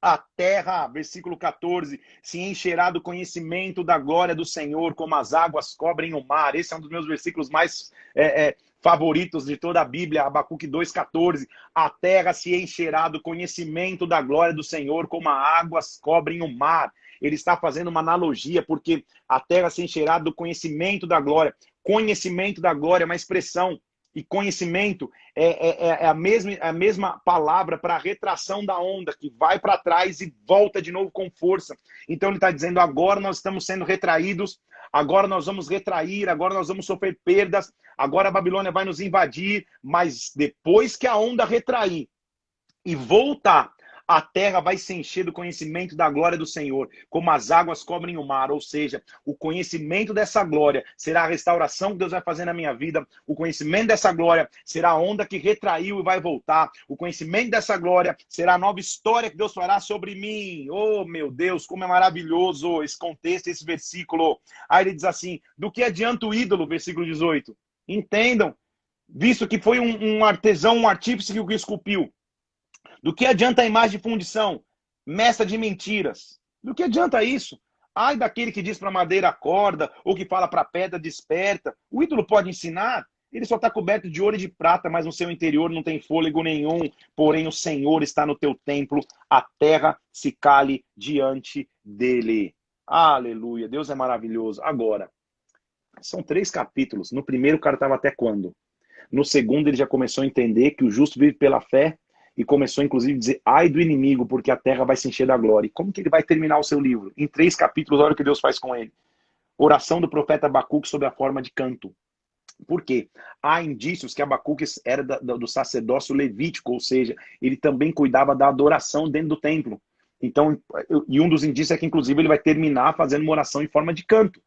a terra, versículo 14, se encherá do conhecimento da glória do Senhor, como as águas cobrem o mar. Esse é um dos meus versículos mais favoritos de toda a Bíblia, Abacuque 2,14. A terra se encherá do conhecimento da glória do Senhor, como as águas cobrem o mar. Ele está fazendo uma analogia, porque a terra se encherá do conhecimento da glória. Conhecimento da glória é uma expressão. E conhecimento é a mesma palavra para a retração da onda, que vai para trás e volta de novo com força. Então ele está dizendo, agora nós estamos sendo retraídos, agora nós vamos retrair, agora nós vamos sofrer perdas, agora a Babilônia vai nos invadir, mas depois que a onda retrair e voltar, a terra vai se encher do conhecimento da glória do Senhor, como as águas cobrem o mar. Ou seja, o conhecimento dessa glória será a restauração que Deus vai fazer na minha vida. O conhecimento dessa glória será a onda que retraiu e vai voltar. O conhecimento dessa glória será a nova história que Deus fará sobre mim. Oh, meu Deus, como é maravilhoso esse contexto, esse versículo. Aí ele diz assim, do que adianta o ídolo, versículo 18? Entendam, visto que foi um artesão, um artífice que o esculpiu. Do que adianta a imagem de fundição? Mestra de mentiras. Do que adianta isso? Ai daquele que diz para a madeira acorda, ou que fala para a pedra desperta. O ídolo pode ensinar? Ele só está coberto de ouro e de prata, mas no seu interior não tem fôlego nenhum. Porém o Senhor está no teu templo, a terra se cale diante dele. Aleluia, Deus é maravilhoso. Agora, são 3 capítulos. No primeiro o cara estava até quando? No segundo ele já começou a entender que o justo vive pela fé, e começou, inclusive, a dizer, ai do inimigo, porque a terra vai se encher da glória. E como que ele vai terminar o seu livro? Em 3 capítulos, olha o que Deus faz com ele. Oração do profeta Abacuque sob a forma de canto. Por quê? Há indícios que Abacuque era do sacerdócio levítico, ou seja, ele também cuidava da adoração dentro do templo. Então, e um dos indícios é que, inclusive, ele vai terminar fazendo uma oração em forma de canto.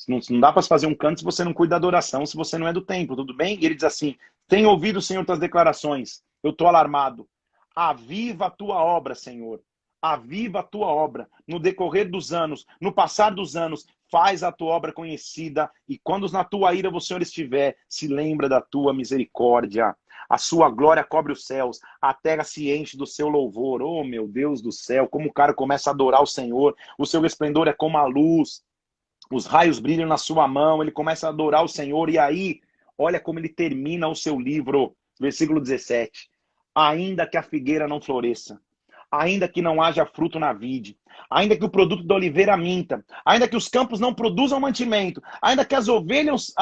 Não dá para fazer um canto se você não cuida da adoração, se você não é do templo, tudo bem? E ele diz assim, tenho ouvido, Senhor, tuas declarações. Eu estou alarmado. Aviva a tua obra, Senhor. Aviva a tua obra. No decorrer dos anos, no passar dos anos, faz a tua obra conhecida. E quando na tua ira o Senhor estiver, se lembra da tua misericórdia. A sua glória cobre os céus. A terra se enche do seu louvor. Oh, meu Deus do céu, como o cara começa a adorar o Senhor. O seu esplendor é como a luz. Os raios brilham na sua mão. Ele começa a adorar o Senhor. E aí, olha como ele termina o seu livro. Versículo 17. Ainda que a figueira não floresça, ainda que não haja fruto na vide, ainda que o produto da oliveira minta, ainda que os campos não produzam mantimento, ainda que as ovelhas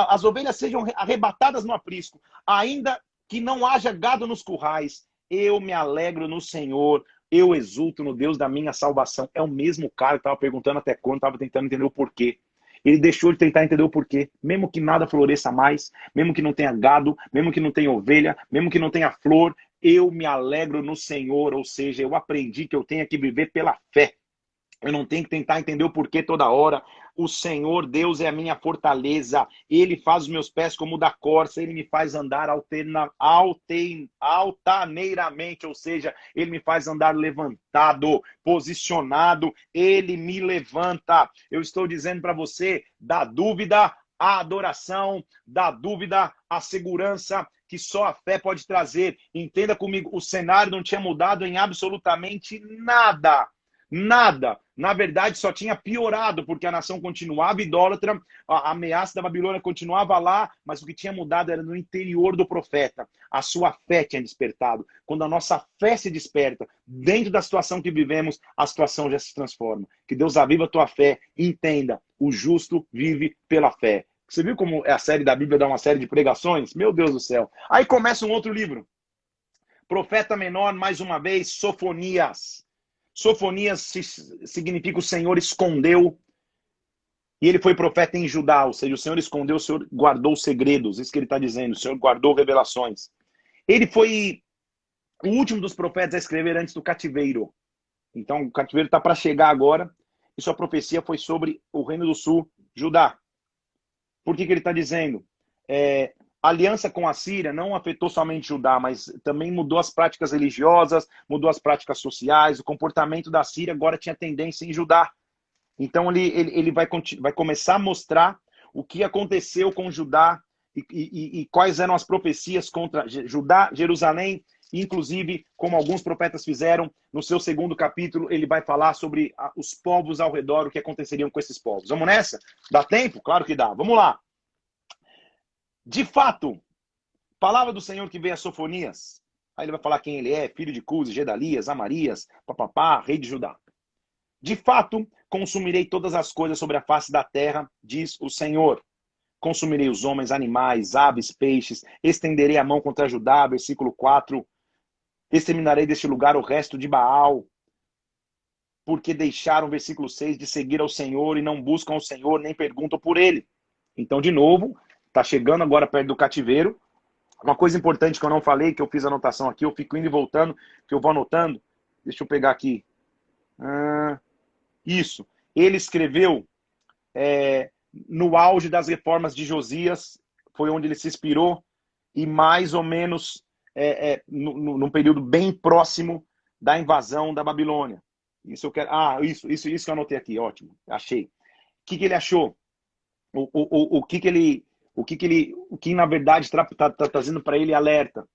sejam arrebatadas no aprisco, ainda que não haja gado nos currais, Eu me alegro no Senhor, eu exulto no Deus da minha salvação. É o mesmo cara que estava perguntando até quando, estava tentando entender o porquê. Ele deixou de tentar entender o porquê. Mesmo que nada floresça mais, mesmo que não tenha gado, mesmo que não tenha ovelha, mesmo que não tenha flor, eu me alegro no Senhor. Ou seja, eu aprendi que eu tenho que viver pela fé. Eu não tenho que tentar entender o porquê toda hora. O Senhor Deus é a minha fortaleza. Ele faz os meus pés como o da corça. Ele me faz andar altaneiramente. Ou seja, Ele me faz andar levantado, posicionado. Ele me levanta. Eu estou dizendo para você, da dúvida à adoração, da dúvida à segurança que só a fé pode trazer. Entenda comigo, o cenário não tinha mudado em absolutamente nada. Nada. Na verdade, só tinha piorado, porque a nação continuava idólatra, a ameaça da Babilônia continuava lá, mas o que tinha mudado era no interior do profeta. A sua fé tinha despertado. Quando a nossa fé se desperta, dentro da situação que vivemos, a situação já se transforma. Que Deus aviva a tua fé. Entenda, o justo vive pela fé. Você viu como a série da Bíblia dá uma série de pregações? Meu Deus do céu. Aí começa um outro livro. Profeta menor, mais uma vez, Sofonias. Sofonias significa o Senhor escondeu. E ele foi profeta em Judá, ou seja, o Senhor escondeu, o Senhor guardou segredos. Isso que ele está dizendo, o Senhor guardou revelações. Ele foi o último dos profetas a escrever antes do cativeiro. Então, o cativeiro está para chegar agora. E sua profecia foi sobre o Reino do Sul, Judá. Por que ele está dizendo? A aliança com a Síria não afetou somente Judá, mas também mudou as práticas religiosas, mudou as práticas sociais. O comportamento da Síria agora tinha tendência em Judá. Então ele vai começar a mostrar o que aconteceu com Judá e quais eram as profecias contra Judá, Jerusalém, inclusive, como alguns profetas fizeram, no seu segundo capítulo, ele vai falar sobre os povos ao redor, o que aconteceria com esses povos. Vamos nessa? Dá tempo? Claro que dá. Vamos lá. De fato, palavra do Senhor que veio a Sofonias. Aí ele vai falar quem ele é, filho de Cusi, Gedalias, Amarias, papapá, rei de Judá. De fato, consumirei todas as coisas sobre a face da terra, diz o Senhor. Consumirei os homens, animais, aves, peixes, estenderei a mão contra Judá, versículo 4. Exterminarei deste lugar o resto de Baal, porque deixaram, versículo 6, de seguir ao Senhor e não buscam o Senhor, nem perguntam por ele. Então, de novo, está chegando agora perto do cativeiro. Uma coisa importante que eu não falei, que eu fiz anotação aqui, eu fico indo e voltando, que eu vou anotando. Deixa eu pegar aqui. Isso. Ele escreveu no auge das reformas de Josias, foi onde ele se inspirou, e mais ou menos num período bem próximo da invasão da Babilônia. Isso eu quero. Isso que eu anotei aqui, ótimo. Achei. O que ele achou? O que na verdade está trazendo para ele alerta?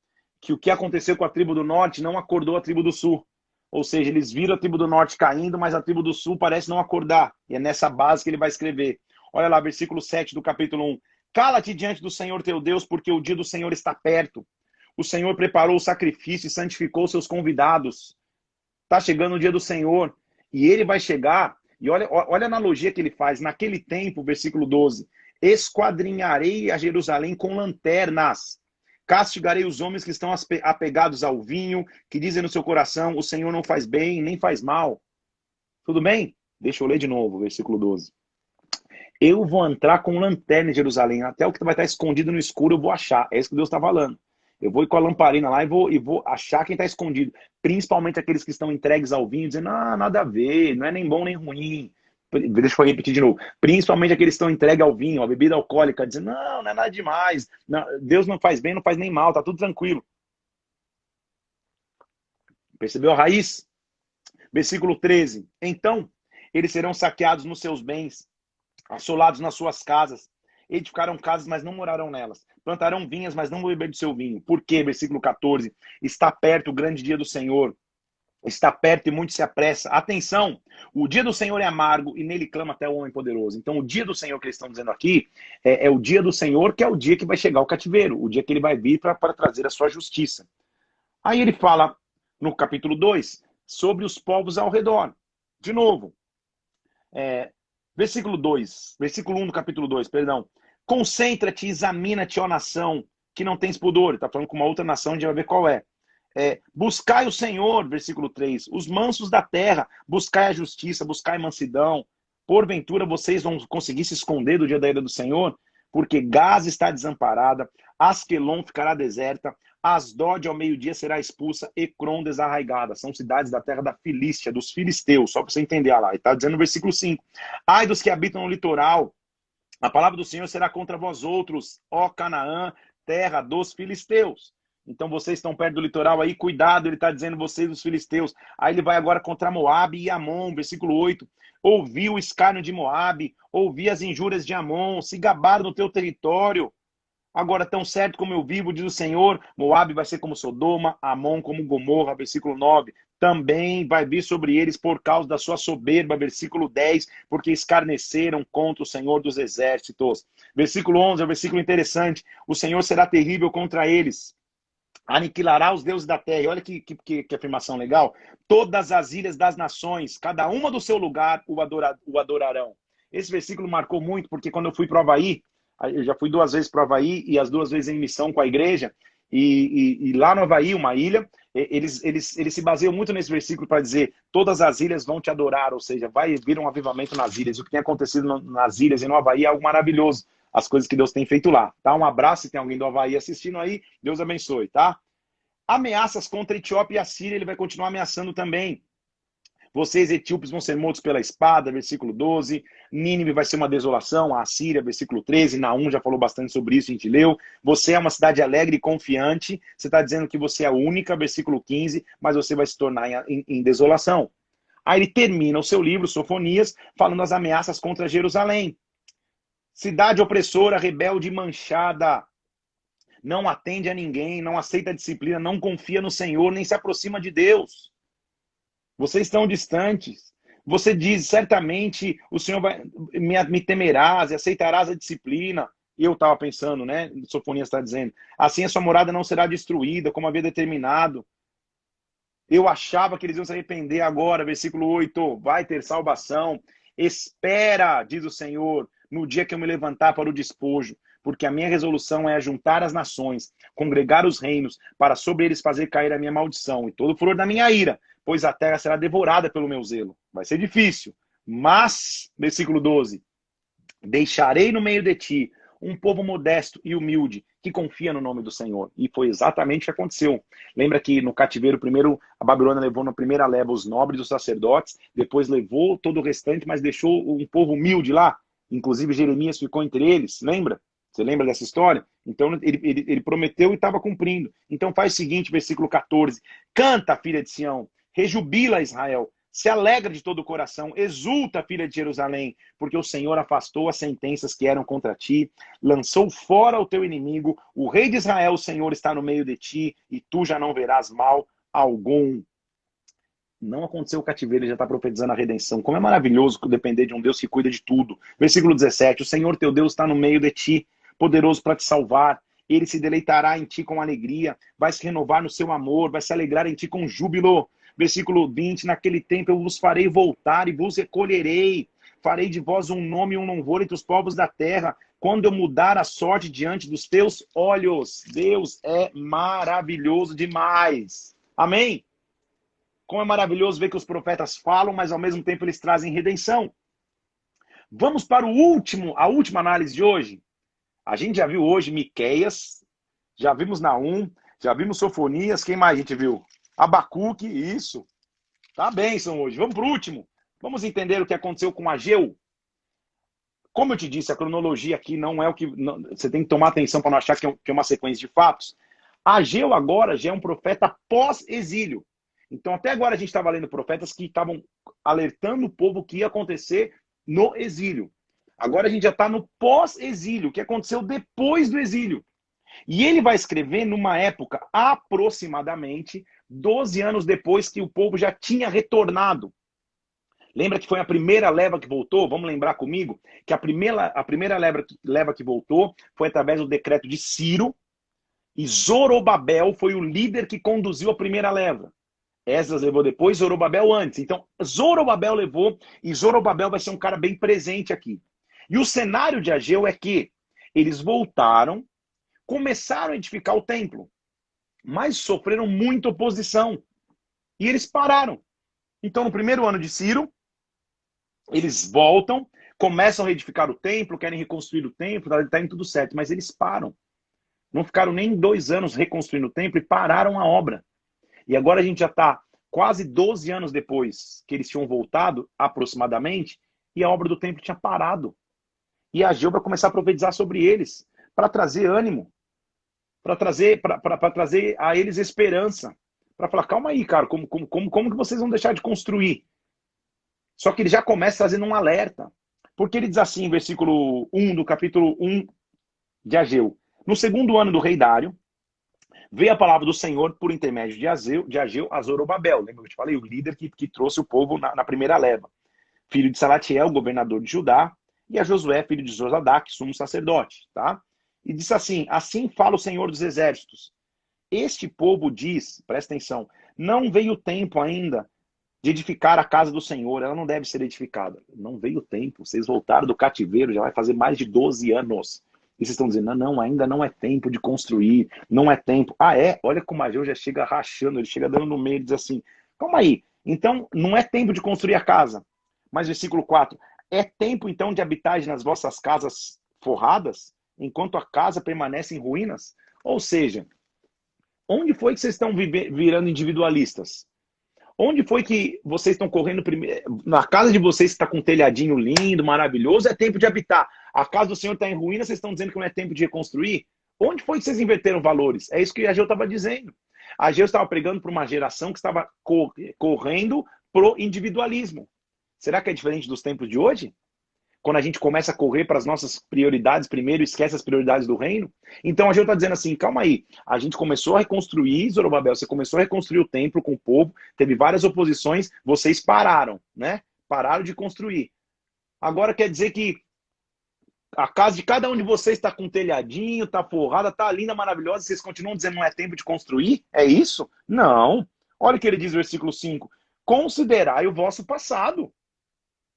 Que o que aconteceu com a tribo do norte não acordou a tribo do sul. Ou seja, eles viram a tribo do norte caindo, mas a tribo do sul parece não acordar. E é nessa base que ele vai escrever. Olha lá, versículo 7 do capítulo 1. Cala-te diante do Senhor teu Deus, porque o dia do Senhor está perto. O Senhor preparou o sacrifício e santificou seus convidados. Está chegando o dia do Senhor. E ele vai chegar. E olha a analogia que ele faz. Naquele tempo, versículo 12. Esquadrinharei a Jerusalém com lanternas. Castigarei os homens que estão apegados ao vinho, que dizem no seu coração, o Senhor não faz bem, nem faz mal. Tudo bem? Deixa eu ler de novo, versículo 12. Eu vou entrar com lanterna em Jerusalém, até o que vai estar escondido no escuro eu vou achar. É isso que Deus está falando. Eu vou ir com a lamparina lá e vou achar quem está escondido. Principalmente aqueles que estão entregues ao vinho, dizendo, nada a ver, não é nem bom nem ruim. Deixa eu repetir de novo. Principalmente aqueles que estão entregues ao vinho, à bebida alcoólica, dizendo, não é nada demais. Não, Deus não faz bem, não faz nem mal, tá tudo tranquilo. Percebeu a raiz? Versículo 13. Então, eles serão saqueados nos seus bens, assolados nas suas casas. Edificarão casas, mas não morarão nelas. Plantarão vinhas, mas não vão beber do seu vinho. Por quê? Versículo 14. Está perto o grande dia do Senhor. Está perto e muito se apressa. Atenção, o dia do Senhor é amargo e nele clama até o homem poderoso. Então o dia do Senhor que eles estão dizendo aqui é o dia do Senhor, que é o dia que vai chegar o cativeiro, o dia que ele vai vir para trazer a sua justiça. Aí ele fala no capítulo 2 sobre os povos ao redor. De novo, versículo 1 do capítulo 2, perdão. Concentra-te e examina-te, ó nação, que não tens pudor. Ele está falando com uma outra nação, a gente vai ver qual é. Buscai o Senhor, versículo 3, os mansos da terra, buscai a justiça, buscai mansidão. Porventura vocês vão conseguir se esconder do dia da ira do Senhor? Porque Gaza está desamparada, Asquelon ficará deserta, Asdod ao meio-dia será expulsa, Ecrom desarraigada. São cidades da terra da Filístia, dos filisteus, só para você entender lá. E está dizendo no versículo 5. Ai dos que habitam no litoral, a palavra do Senhor será contra vós outros, ó Canaã, terra dos filisteus. Então vocês estão perto do litoral aí, cuidado, ele está dizendo vocês os filisteus. Aí ele vai agora contra Moabe e Amon, versículo 8. Ouvi o escárnio de Moabe, ouvi as injúrias de Amon, se gabaram no teu território. Agora, tão certo como eu vivo, diz o Senhor, Moabe vai ser como Sodoma, Amon como Gomorra, versículo 9. Também vai vir sobre eles por causa da sua soberba, versículo 10, porque escarneceram contra o Senhor dos exércitos. Versículo 11 é um versículo interessante. O Senhor será terrível contra eles. Aniquilará os deuses da terra. E olha que afirmação legal. Todas as ilhas das nações, cada uma do seu lugar, o adorarão. Esse versículo marcou muito, porque quando eu fui para o Havaí, eu já fui 2 vezes para o Havaí e as 2 vezes em missão com a igreja, e lá no Havaí, uma ilha, eles se baseiam muito nesse versículo para dizer, todas as ilhas vão te adorar, ou seja, vai vir um avivamento nas ilhas. O que tem acontecido nas ilhas e no Havaí é algo maravilhoso. As coisas que Deus tem feito lá, tá? Um abraço, se tem alguém do Havaí assistindo aí, Deus abençoe, tá? Ameaças contra a Etiópia e a Síria, ele vai continuar ameaçando também. Vocês, etíopes, vão ser mortos pela espada, versículo 12. Nínive vai ser uma desolação, a Síria, versículo 13. Naum já falou bastante sobre isso, a gente leu. Você é uma cidade alegre e confiante. Você está dizendo que você é a única, versículo 15, mas você vai se tornar em desolação. Aí ele termina o seu livro, Sofonias, falando as ameaças contra Jerusalém. Cidade opressora, rebelde e manchada. Não atende a ninguém, não aceita a disciplina, não confia no Senhor, nem se aproxima de Deus. Vocês estão distantes. Você diz, certamente, o Senhor me temerás e aceitarás a disciplina. E eu estava pensando, né? Sofonias está dizendo. Assim a sua morada não será destruída, como havia determinado. Eu achava que eles iam se arrepender agora. Versículo 8. Vai ter salvação. Espera, diz o Senhor, no dia que eu me levantar para o despojo. Porque a minha resolução é ajuntar as nações, congregar os reinos, para sobre eles fazer cair a minha maldição e todo o furor da minha ira, pois a terra será devorada pelo meu zelo. Vai ser difícil. Mas, versículo 12, deixarei no meio de ti um povo modesto e humilde, que confia no nome do Senhor. E foi exatamente o que aconteceu. Lembra que no cativeiro, primeiro a Babilônia levou na primeira leva os nobres, os sacerdotes, depois levou todo o restante, mas deixou um povo humilde lá. Inclusive Jeremias ficou entre eles, lembra? Você lembra dessa história? Então ele prometeu e estava cumprindo. Então faz o seguinte, versículo 14. Canta, filha de Sião, rejubila Israel, se alegra de todo o coração, exulta, filha de Jerusalém, porque o Senhor afastou as sentenças que eram contra ti, lançou fora o teu inimigo, o rei de Israel, o Senhor, está no meio de ti, e tu já não verás mal algum. Não aconteceu o cativeiro, ele já está profetizando a redenção. Como é maravilhoso depender de um Deus que cuida de tudo. Versículo 17. O Senhor teu Deus está no meio de ti, poderoso para te salvar. Ele se deleitará em ti com alegria, vai se renovar no seu amor, vai se alegrar em ti com júbilo. Versículo 20. Naquele tempo eu vos farei voltar e vos recolherei. Farei de vós um nome e um louvor entre os povos da terra, quando eu mudar a sorte diante dos teus olhos. Deus é maravilhoso demais. Amém? Como é maravilhoso ver que os profetas falam, mas ao mesmo tempo eles trazem redenção. Vamos para a última análise de hoje. A gente já viu hoje Miqueias, já vimos Naum, já vimos Sofonias, quem mais a gente viu? Abacuque, isso. Tá bênção hoje. Vamos para o último. Vamos entender o que aconteceu com Ageu. Como eu te disse, a cronologia aqui não é o que... você tem que tomar atenção para não achar que é uma sequência de fatos. Ageu agora já é um profeta pós-exílio. Então, até agora a gente estava lendo profetas que estavam alertando o povo que ia acontecer no exílio. Agora a gente já está no pós-exílio, o que aconteceu depois do exílio. E ele vai escrever numa época aproximadamente 12 anos depois que o povo já tinha retornado. Lembra que foi a primeira leva que voltou? Vamos lembrar comigo que a primeira leva que voltou foi através do decreto de Ciro, e Zorobabel foi o líder que conduziu a primeira leva. Esdras levou depois, Zorobabel antes. Então, Zorobabel levou, e Zorobabel vai ser um cara bem presente aqui. E o cenário de Ageu é que eles voltaram, começaram a edificar o templo. mas sofreram muita oposição. E eles pararam. Então, no primeiro ano de Ciro, eles voltam, começam a reedificar o templo, querem reconstruir o templo, está indo tudo certo, mas eles param. Não ficaram nem 2 anos reconstruindo o templo e pararam a obra. E agora a gente já está quase 12 anos depois que eles tinham voltado, aproximadamente, e a obra do templo tinha parado. E Ageu vai começar a profetizar sobre eles, para trazer ânimo, para trazer a eles esperança, para falar, calma aí, cara, como que vocês vão deixar de construir? Só que ele já começa trazendo um alerta, porque ele diz assim, em versículo 1 do capítulo 1 de Ageu, no segundo ano do rei Dário, veio a palavra do Senhor por intermédio de Ageu a Zorobabel. Lembra que eu te falei? O líder que trouxe o povo na primeira leva. Filho de Salatiel, governador de Judá, e a Josué, filho de Josadac, sumo sacerdote. Tá? E disse assim, assim fala o Senhor dos Exércitos. Este povo diz, presta atenção, não veio o tempo ainda de edificar a casa do Senhor, ela não deve ser edificada. Não veio o tempo, vocês voltaram do cativeiro, já vai fazer mais de 12 anos. E vocês estão dizendo, não, ainda não é tempo de construir, não é tempo. Ah, é? Olha como Ageu já chega rachando, ele chega dando no meio e diz assim, calma aí, então não é tempo de construir a casa. Mas versículo 4, é tempo então de habitar nas vossas casas forradas, enquanto a casa permanece em ruínas? Ou seja, onde foi que vocês estão virando individualistas? Onde foi que vocês estão correndo primeiro? Na casa de vocês está com um telhadinho lindo, maravilhoso, é tempo de habitar. A casa do Senhor está em ruína, vocês estão dizendo que não é tempo de reconstruir? Onde foi que vocês inverteram valores? É isso que Ageu estava dizendo. Ageu estava pregando para uma geração que estava correndo pro individualismo. Será que é diferente dos tempos de hoje? Quando a gente começa a correr para as nossas prioridades primeiro, esquece as prioridades do reino? Então a gente está dizendo assim, calma aí, a gente começou a reconstruir, Zorobabel, você começou a reconstruir o templo com o povo, teve várias oposições, vocês pararam, né? Pararam de construir. Agora quer dizer que a casa de cada um de vocês está com um telhadinho, está forrada, está linda, maravilhosa, vocês continuam dizendo não é tempo de construir? É isso? Não. Olha o que ele diz no versículo 5. Considerai o vosso passado.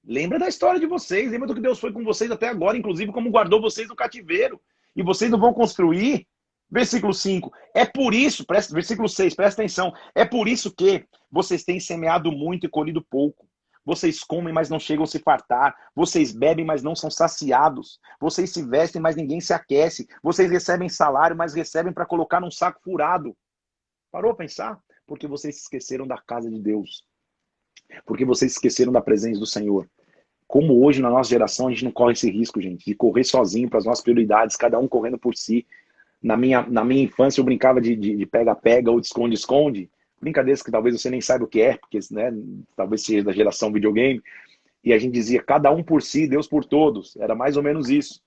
Lembra da história de vocês, lembra do que Deus foi com vocês até agora, inclusive como guardou vocês no cativeiro. E vocês não vão construir? Versículo 5. É por isso, versículo 6, presta atenção. É por isso que vocês têm semeado muito e colhido pouco. Vocês comem, mas não chegam a se fartar. Vocês bebem, mas não são saciados. Vocês se vestem, mas ninguém se aquece. Vocês recebem salário, mas recebem para colocar num saco furado. Parou a pensar? Porque vocês se esqueceram da casa de Deus. Porque vocês esqueceram da presença do Senhor. Como hoje, na nossa geração, a gente não corre esse risco, gente, de correr sozinho para as nossas prioridades, cada um correndo por si. Na minha infância, eu brincava de pega-pega ou de esconde-esconde. Brincadeiras que talvez você nem saiba o que é, porque né, talvez seja da geração videogame. E a gente dizia, cada um por si, Deus por todos. Era mais ou menos isso.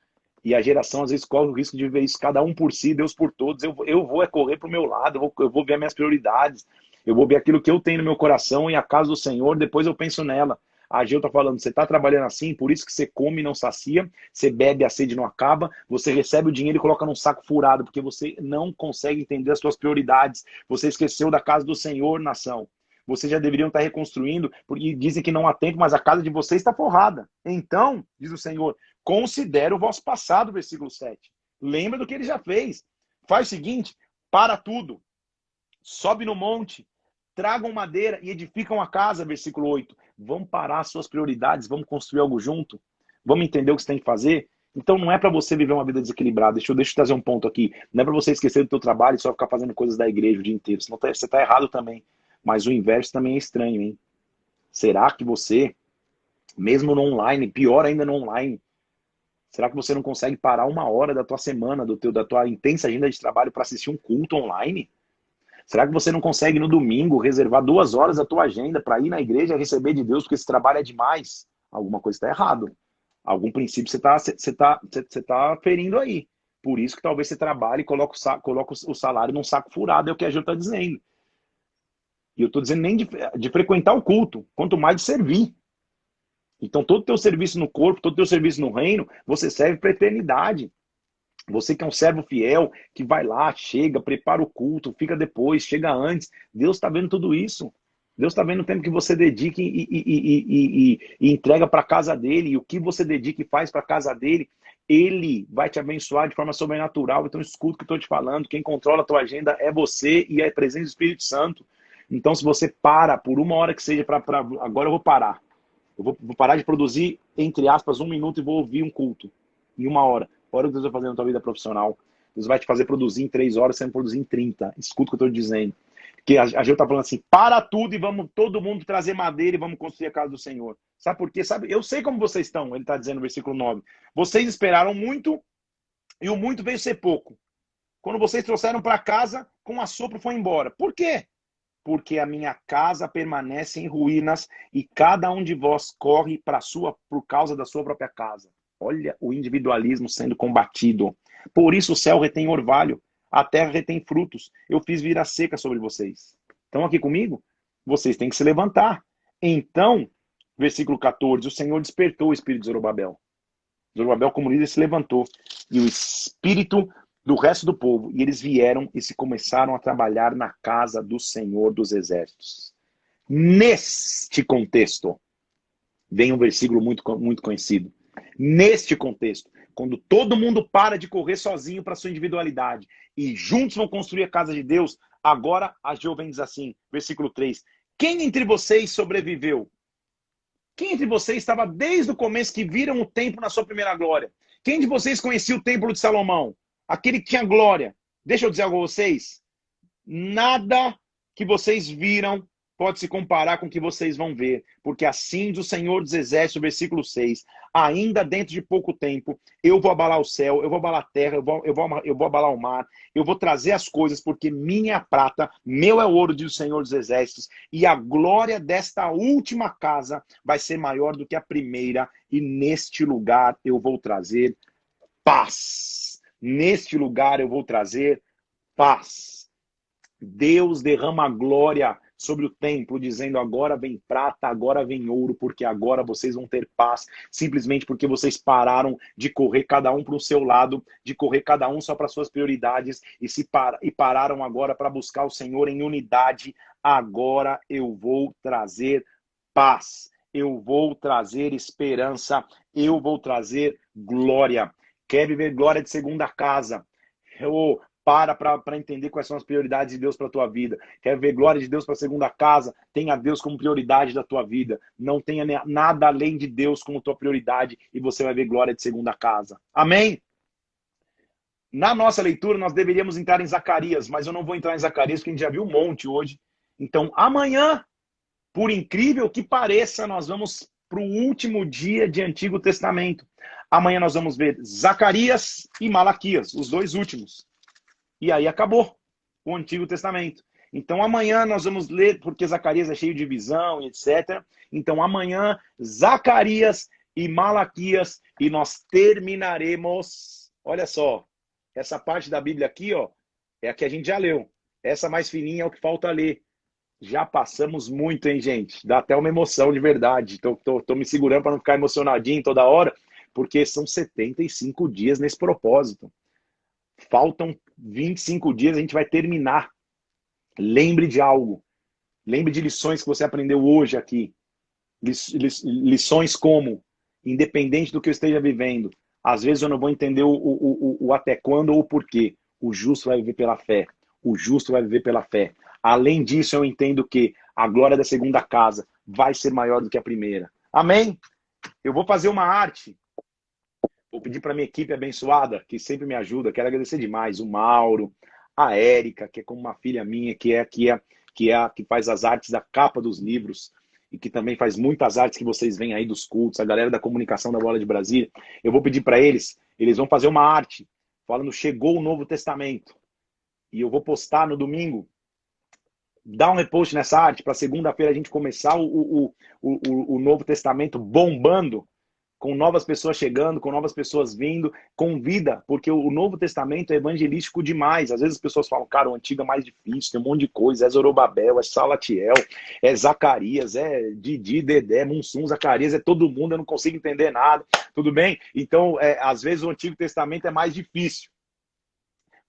E a geração, às vezes, corre o risco de ver isso, cada um por si, Deus por todos. Eu vou correr para o meu lado, eu vou ver as minhas prioridades. Eu vou ver aquilo que eu tenho no meu coração e a casa do Senhor, depois eu penso nela. A Ageu está falando, você está trabalhando assim, por isso que você come e não sacia, você bebe, a sede não acaba, você recebe o dinheiro e coloca num saco furado, porque você não consegue entender as suas prioridades. Você esqueceu da casa do Senhor, nação. Vocês já deveriam estar reconstruindo, porque dizem que não há tempo, mas a casa de vocês está forrada. Então, diz o Senhor, considere o vosso passado, versículo 7. Lembra do que ele já fez. Faz o seguinte, para tudo. Sobe no monte, tragam madeira e edificam a casa, versículo 8. Vamos parar as suas prioridades, vamos construir algo junto, vamos entender o que você tem que fazer. Então não é para você viver uma vida desequilibrada. Deixa eu trazer um ponto aqui. Não é para você esquecer do seu trabalho e só ficar fazendo coisas da igreja o dia inteiro. Senão você está errado também. Mas o inverso também é estranho, hein? Será que você, mesmo no online, pior ainda no online, será que você não consegue parar 1 hora da tua semana, da tua intensa agenda de trabalho para assistir um culto online? Será que você não consegue no domingo reservar 2 horas da tua agenda para ir na igreja e receber de Deus porque esse trabalho é demais? Alguma coisa está errado. Algum princípio você tá ferindo aí. Por isso que talvez você trabalhe e coloque o salário num saco furado, é o que a Gil está dizendo. E eu estou dizendo nem de frequentar o culto, quanto mais de servir. Então todo o teu serviço no corpo, todo o teu serviço no reino, você serve para a eternidade. Você que é um servo fiel, que vai lá, chega, prepara o culto, fica depois, chega antes. Deus está vendo tudo isso. Deus está vendo o tempo que você dedica e entrega para a casa dele, e o que você dedica e faz para a casa dele. Ele vai te abençoar de forma sobrenatural. Então escuta o que eu estou te falando. Quem controla a tua agenda é você e é a presença do Espírito Santo. Então se você para por uma hora que seja agora eu vou parar. Eu vou parar de produzir, entre aspas, 1 minuto e vou ouvir um culto em 1 hora. Olha o que Deus vai fazer na tua vida profissional. Deus vai te fazer produzir em 3 horas, você vai produzir em 30. Escuta o que eu estou dizendo. Porque a gente está falando assim, para tudo e vamos todo mundo trazer madeira e vamos construir a casa do Senhor. Sabe por quê? Sabe, eu sei como vocês estão, ele está dizendo no versículo 9. Vocês esperaram muito e o muito veio ser pouco. Quando vocês trouxeram para casa, com assopro foi embora. Por quê? Porque a minha casa permanece em ruínas e cada um de vós corre por causa da sua própria casa. Olha o individualismo sendo combatido. Por isso o céu retém orvalho, a terra retém frutos. Eu fiz vir a seca sobre vocês. Estão aqui comigo? Vocês têm que se levantar. Então, versículo 14, o Senhor despertou o espírito de Zorobabel. Zorobabel, como líder, se levantou. E o espírito do resto do povo. E eles vieram e se começaram a trabalhar na casa do Senhor dos Exércitos. Neste contexto, vem um versículo muito, muito conhecido. Neste contexto, quando todo mundo para de correr sozinho para sua individualidade e juntos vão construir a casa de Deus, agora a Jovem diz assim, versículo 3, quem entre vocês sobreviveu? Quem entre vocês estava desde o começo que viram o templo na sua primeira glória? Quem de vocês conhecia o templo de Salomão? Aquele que tinha glória. Deixa eu dizer algo a vocês. Nada que vocês viram pode se comparar com o que vocês vão ver. Porque assim diz o Senhor dos Exércitos, versículo 6. Ainda dentro de pouco tempo, eu vou abalar o céu, eu vou abalar a terra, eu vou abalar o mar, eu vou trazer as coisas, porque minha é a prata, meu é o ouro, diz o Senhor dos Exércitos, e a glória desta última casa vai ser maior do que a primeira, e neste lugar eu vou trazer paz. Neste lugar eu vou trazer paz. Deus derrama glória sobre o templo, dizendo agora vem prata, agora vem ouro, porque agora vocês vão ter paz, simplesmente porque vocês pararam de correr cada um para o seu lado, de correr cada um só para suas prioridades, e pararam agora para buscar o Senhor em unidade. Agora eu vou trazer paz, eu vou trazer esperança, eu vou trazer glória. Quer viver glória de segunda casa? Para entender quais são as prioridades de Deus para a tua vida. Quer ver glória de Deus para a segunda casa? Tenha Deus como prioridade da tua vida. Não tenha nada além de Deus como tua prioridade e você vai ver glória de segunda casa. Amém? Na nossa leitura, nós deveríamos entrar em Zacarias, mas eu não vou entrar em Zacarias porque a gente já viu um monte hoje. Então, amanhã, por incrível que pareça, nós vamos para o último dia de Antigo Testamento. Amanhã nós vamos ver Zacarias e Malaquias, os dois últimos. E aí acabou o Antigo Testamento. Então amanhã nós vamos ler, porque Zacarias é cheio de visão e etc. Então amanhã, Zacarias e Malaquias, e nós terminaremos. Olha só, essa parte da Bíblia aqui, ó, é a que a gente já leu. Essa mais fininha é o que falta ler. Já passamos muito, hein, gente? Dá até uma emoção de verdade. Tô me segurando para não ficar emocionadinho toda hora, porque são 75 dias nesse propósito. Faltam 25 dias, a gente vai terminar. Lembre de algo. Lembre de lições que você aprendeu hoje aqui. Lições como, independente do que eu esteja vivendo, às vezes eu não vou entender o até quando ou o porquê. O justo vai viver pela fé. O justo vai viver pela fé. Além disso, eu entendo que a glória da segunda casa vai ser maior do que a primeira. Amém? Eu vou fazer uma arte. Vou pedir para minha equipe abençoada, que sempre me ajuda. Quero agradecer demais o Mauro, a Érica, que é como uma filha minha, que faz as artes da capa dos livros e que também faz muitas artes que vocês veem aí dos cultos, a galera da comunicação da Bola de Brasília. Eu vou pedir para eles vão fazer uma arte falando chegou o Novo Testamento. E eu vou postar no domingo. Dá um repost nessa arte para segunda-feira a gente começar o Novo Testamento bombando, com novas pessoas chegando, com novas pessoas vindo. Convida, porque o Novo Testamento é evangelístico demais. Às vezes as pessoas falam, cara, o Antigo é mais difícil, tem um monte de coisa, é Zorobabel, é Salatiel, é Zacarias, é Didi, Dedé, Munsum, Zacarias, é todo mundo, eu não consigo entender nada, tudo bem? Então, às vezes o Antigo Testamento é mais difícil.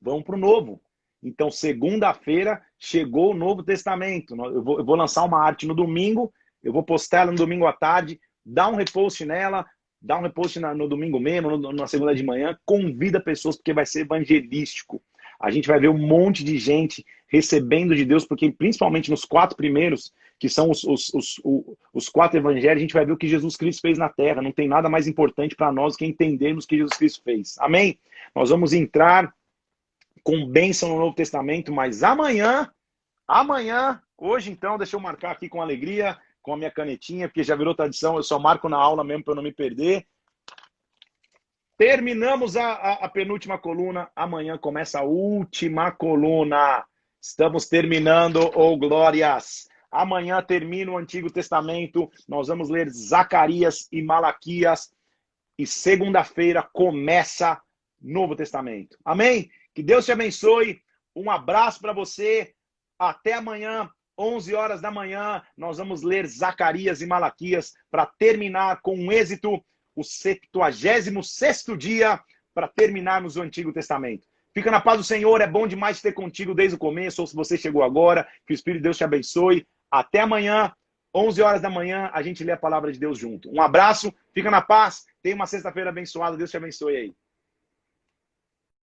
Vamos para o Novo. Então, segunda-feira, chegou o Novo Testamento. Eu vou lançar uma arte no domingo, eu vou postar ela no domingo à tarde, dá um repost nela, dá um repost no domingo mesmo, na segunda de manhã, convida pessoas, porque vai ser evangelístico. A gente vai ver um monte de gente recebendo de Deus, porque principalmente nos 4 primeiros, que são os 4 evangelhos, a gente vai ver o que Jesus Cristo fez na terra. Não tem nada mais importante para nós que entendermos o que Jesus Cristo fez. Amém? Nós vamos entrar com bênção no Novo Testamento, mas amanhã, hoje então, deixa eu marcar aqui com alegria, com a minha canetinha, porque já virou tradição, eu só marco na aula mesmo para eu não me perder. Terminamos a penúltima coluna, amanhã começa a última coluna. Estamos terminando, glórias. Amanhã termina o Antigo Testamento, nós vamos ler Zacarias e Malaquias, e segunda-feira começa Novo Testamento. Amém? Que Deus te abençoe, um abraço para você, até amanhã, 11 horas da manhã, nós vamos ler Zacarias e Malaquias para terminar com êxito o 76º dia para terminarmos o Antigo Testamento. Fica na paz do Senhor, é bom demais ter contigo desde o começo, ou se você chegou agora, que o Espírito de Deus te abençoe. Até amanhã, 11 horas da manhã, a gente lê a palavra de Deus junto. Um abraço, fica na paz, tenha uma sexta-feira abençoada, Deus te abençoe aí.